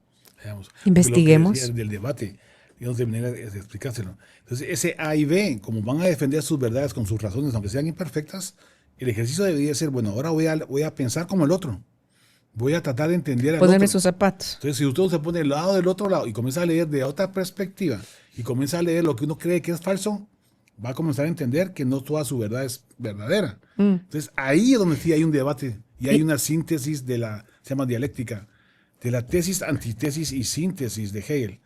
Investiguemos. Lo que del debate, digamos, de manera de explicárselo. Entonces, ese A y B, como van a defender sus verdades con sus razones, aunque sean imperfectas, el ejercicio debería ser, bueno, ahora voy a pensar como el otro. Voy a tratar de entender al ponerme otro. Sus zapatos. Entonces, si usted se pone del lado del otro lado y comienza a leer de otra perspectiva y comienza a leer lo que uno cree que es falso, va a comenzar a entender que no toda su verdad es verdadera. Entonces, ahí es donde sí hay un debate y hay una síntesis se llama dialéctica, de la tesis, antitesis y síntesis de Hegel.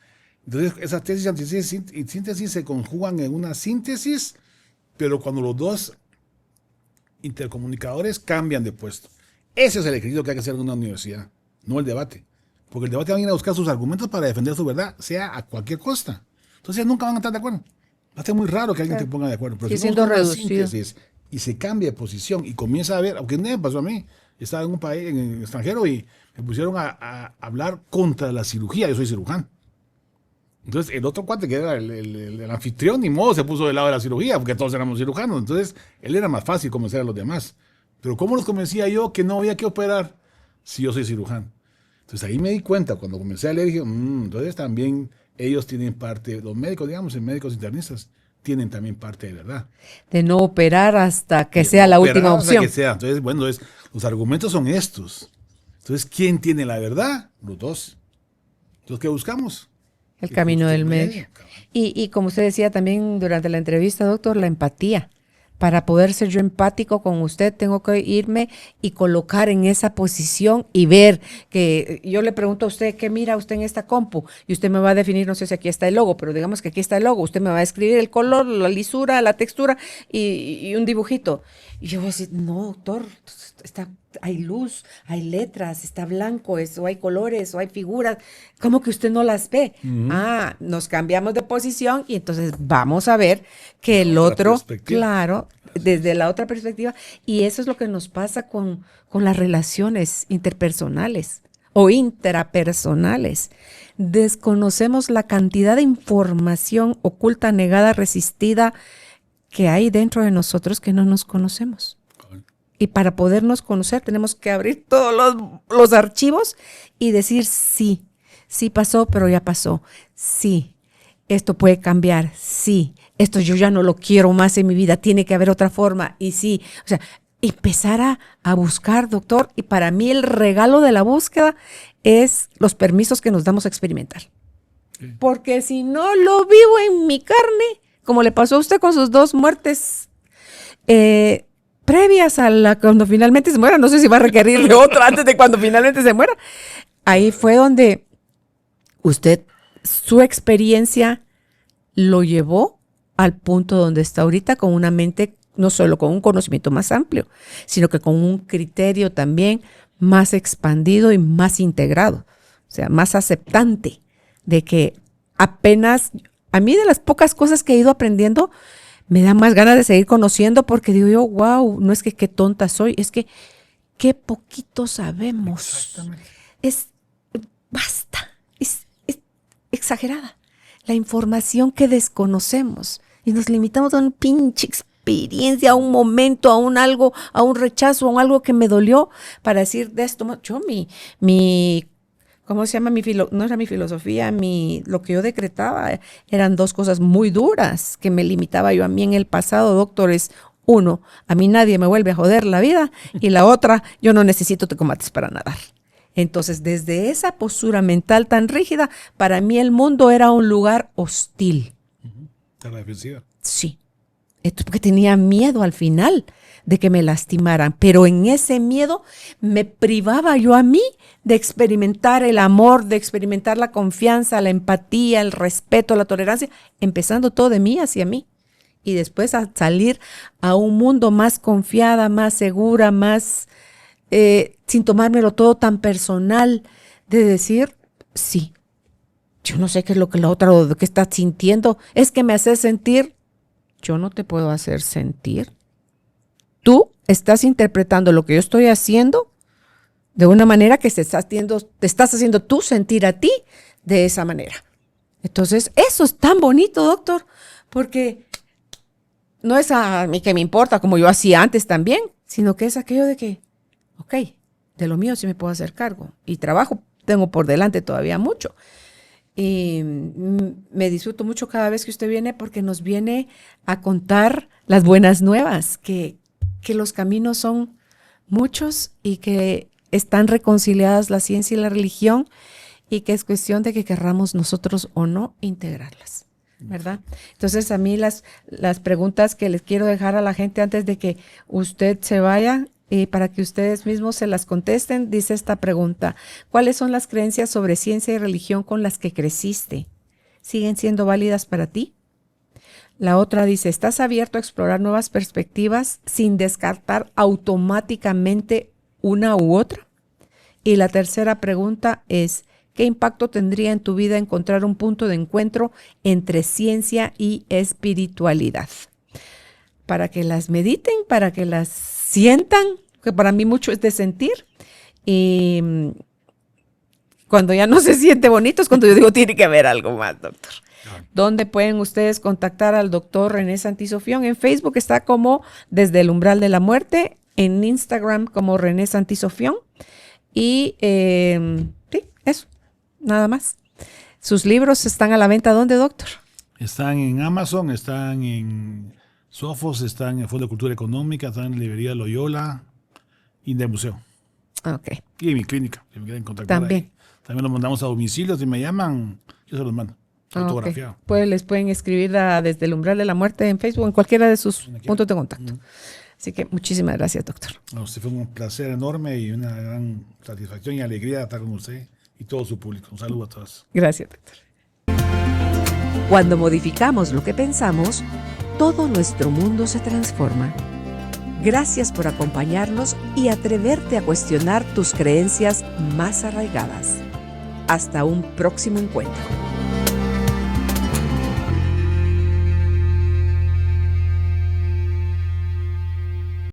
Entonces, esas tesis, antitesis y síntesis se conjugan en una síntesis, pero cuando los dos intercomunicadores cambian de puesto. Ese es el ejercicio que hay que hacer en una universidad, no el debate. Porque el debate va a ir a buscar sus argumentos para defender su verdad, sea a cualquier costa. Entonces nunca van a estar de acuerdo. Va a ser muy raro que alguien te ponga de acuerdo. Pero si siendo reducido. Y se cambia de posición y comienza a ver, aunque no me pasó a mí, estaba en un país, en el extranjero, y me pusieron a hablar contra la cirugía. Yo soy cirujano. Entonces, el otro cuate que era el anfitrión, ni modo, se puso del lado de la cirugía, porque todos éramos cirujanos. Entonces, él era más fácil convencer a los demás. Pero ¿cómo los convencía yo que no había que operar si yo soy cirujano? Entonces, ahí me di cuenta, cuando comencé a leer, dije, entonces también ellos tienen parte, los médicos, digamos, médicos internistas, tienen también parte de verdad. De no operar hasta que sea la última opción. Hasta que sea. Entonces, bueno, los argumentos son estos. Entonces, ¿quién tiene la verdad? Los dos. Entonces, ¿qué buscamos? El camino del medio. Y como usted decía también durante la entrevista, doctor, la empatía. Para poder ser yo empático con usted, tengo que irme y colocar en esa posición y ver que yo le pregunto a usted, ¿qué mira usted en esta compu? Y usted me va a definir, no sé si aquí está el logo, pero digamos que aquí está el logo. Usted me va a escribir el color, la lisura, la textura y un dibujito. Y yo voy a decir, no, doctor, está hay luz, hay letras, está blanco, o hay colores, o hay figuras, ¿cómo que usted no las ve? Nos cambiamos de posición y entonces vamos a ver que el otro, claro, desde la otra perspectiva, y eso es lo que nos pasa con las relaciones interpersonales o intrapersonales. Desconocemos la cantidad de información oculta, negada, resistida que hay dentro de nosotros que no nos conocemos. Y para podernos conocer tenemos que abrir todos los archivos y decir sí pasó, pero ya pasó. Sí, esto puede cambiar. Sí, esto yo ya no lo quiero más en mi vida. Tiene que haber otra forma. Y sí, o sea, empezar a buscar, doctor. Y para mí el regalo de la búsqueda es los permisos que nos damos a experimentar. Sí. Porque si no lo vivo en mi carne, como le pasó a usted con sus 2 muertes previas a cuando finalmente se muera, no sé si va a requerirle otra antes de cuando finalmente se muera. Ahí fue donde usted, su experiencia lo llevó al punto donde está ahorita, con una mente, no solo con un conocimiento más amplio, sino que con un criterio también más expandido y más integrado, o sea, más aceptante de que apenas, a mí de las pocas cosas que he ido aprendiendo, me da más ganas de seguir conociendo porque digo yo, wow, no es que qué tonta soy, es que qué poquito sabemos. Exactamente. Basta, es exagerada la información que desconocemos y nos limitamos a una pinche experiencia, a un momento, a un algo, a un rechazo, a un algo que me dolió para decir de esto. Yo mi ¿cómo se llama? No era mi filosofía, lo que yo decretaba eran 2 cosas muy duras que me limitaba yo a mí en el pasado, doctor. Es 1, a mí nadie me vuelve a joder la vida, y la otra, yo no necesito tomates para nadar. Entonces, desde esa postura mental tan rígida, para mí el mundo era un lugar hostil. ¿A la defensiva? Sí. Esto porque tenía miedo al final de que me lastimaran, pero en ese miedo me privaba yo a mí de experimentar el amor, de experimentar la confianza, la empatía, el respeto, la tolerancia, empezando todo de mí hacia mí. Y después a salir a un mundo más confiada, más segura, más sin tomármelo todo tan personal, de decir, sí, yo no sé qué es lo que la otra o qué está sintiendo, es que me hace sentir. Yo no te puedo hacer sentir. Tú estás interpretando lo que yo estoy haciendo de una manera que te estás haciendo tú sentir a ti de esa manera. Entonces, eso es tan bonito, doctor, porque no es a mí que me importa, como yo hacía antes también, sino que es aquello de que, ok, de lo mío sí me puedo hacer cargo. Y trabajo tengo por delante todavía mucho. Y me disfruto mucho cada vez que usted viene porque nos viene a contar las buenas nuevas, que los caminos son muchos y que están reconciliadas la ciencia y la religión y que es cuestión de que querramos nosotros o no integrarlas, ¿verdad? Entonces a mí las preguntas que les quiero dejar a la gente antes de que usted se vaya, para que ustedes mismos se las contesten, dice esta pregunta: ¿cuáles son las creencias sobre ciencia y religión con las que creciste? ¿Siguen siendo válidas para ti? La otra dice: ¿estás abierto a explorar nuevas perspectivas sin descartar automáticamente una u otra? Y la tercera pregunta es: ¿qué impacto tendría en tu vida encontrar un punto de encuentro entre ciencia y espiritualidad? Para que las mediten, para que las sientan, que para mí mucho es de sentir. Y cuando ya no se siente bonito es cuando yo digo, tiene que haber algo más, doctor. ¿Dónde pueden ustedes contactar al doctor René Santisofión? En Facebook está como Desde el Umbral de la Muerte, en Instagram como René Santisofión. Y sí, eso, nada más. ¿Sus libros están a la venta dónde, doctor? Están en Amazon, están en Sofos, están en el Fondo de Cultura Económica, están en la librería Loyola y en el museo. Ok. Y en mi clínica, si me quieren contactar. También. Ahí. También los mandamos a domicilio, si me llaman, yo se los mando. Autografiado. Okay. Pues les pueden escribir Desde el Umbral de la Muerte en Facebook, en cualquiera de sus puntos de contacto. Así que muchísimas gracias, doctor. No, usted fue un placer enorme y una gran satisfacción y alegría de estar con usted y todo su público. Un saludo a todos. Gracias, doctor. Cuando modificamos lo que pensamos, todo nuestro mundo se transforma. Gracias por acompañarnos y atreverte a cuestionar tus creencias más arraigadas. Hasta un próximo encuentro.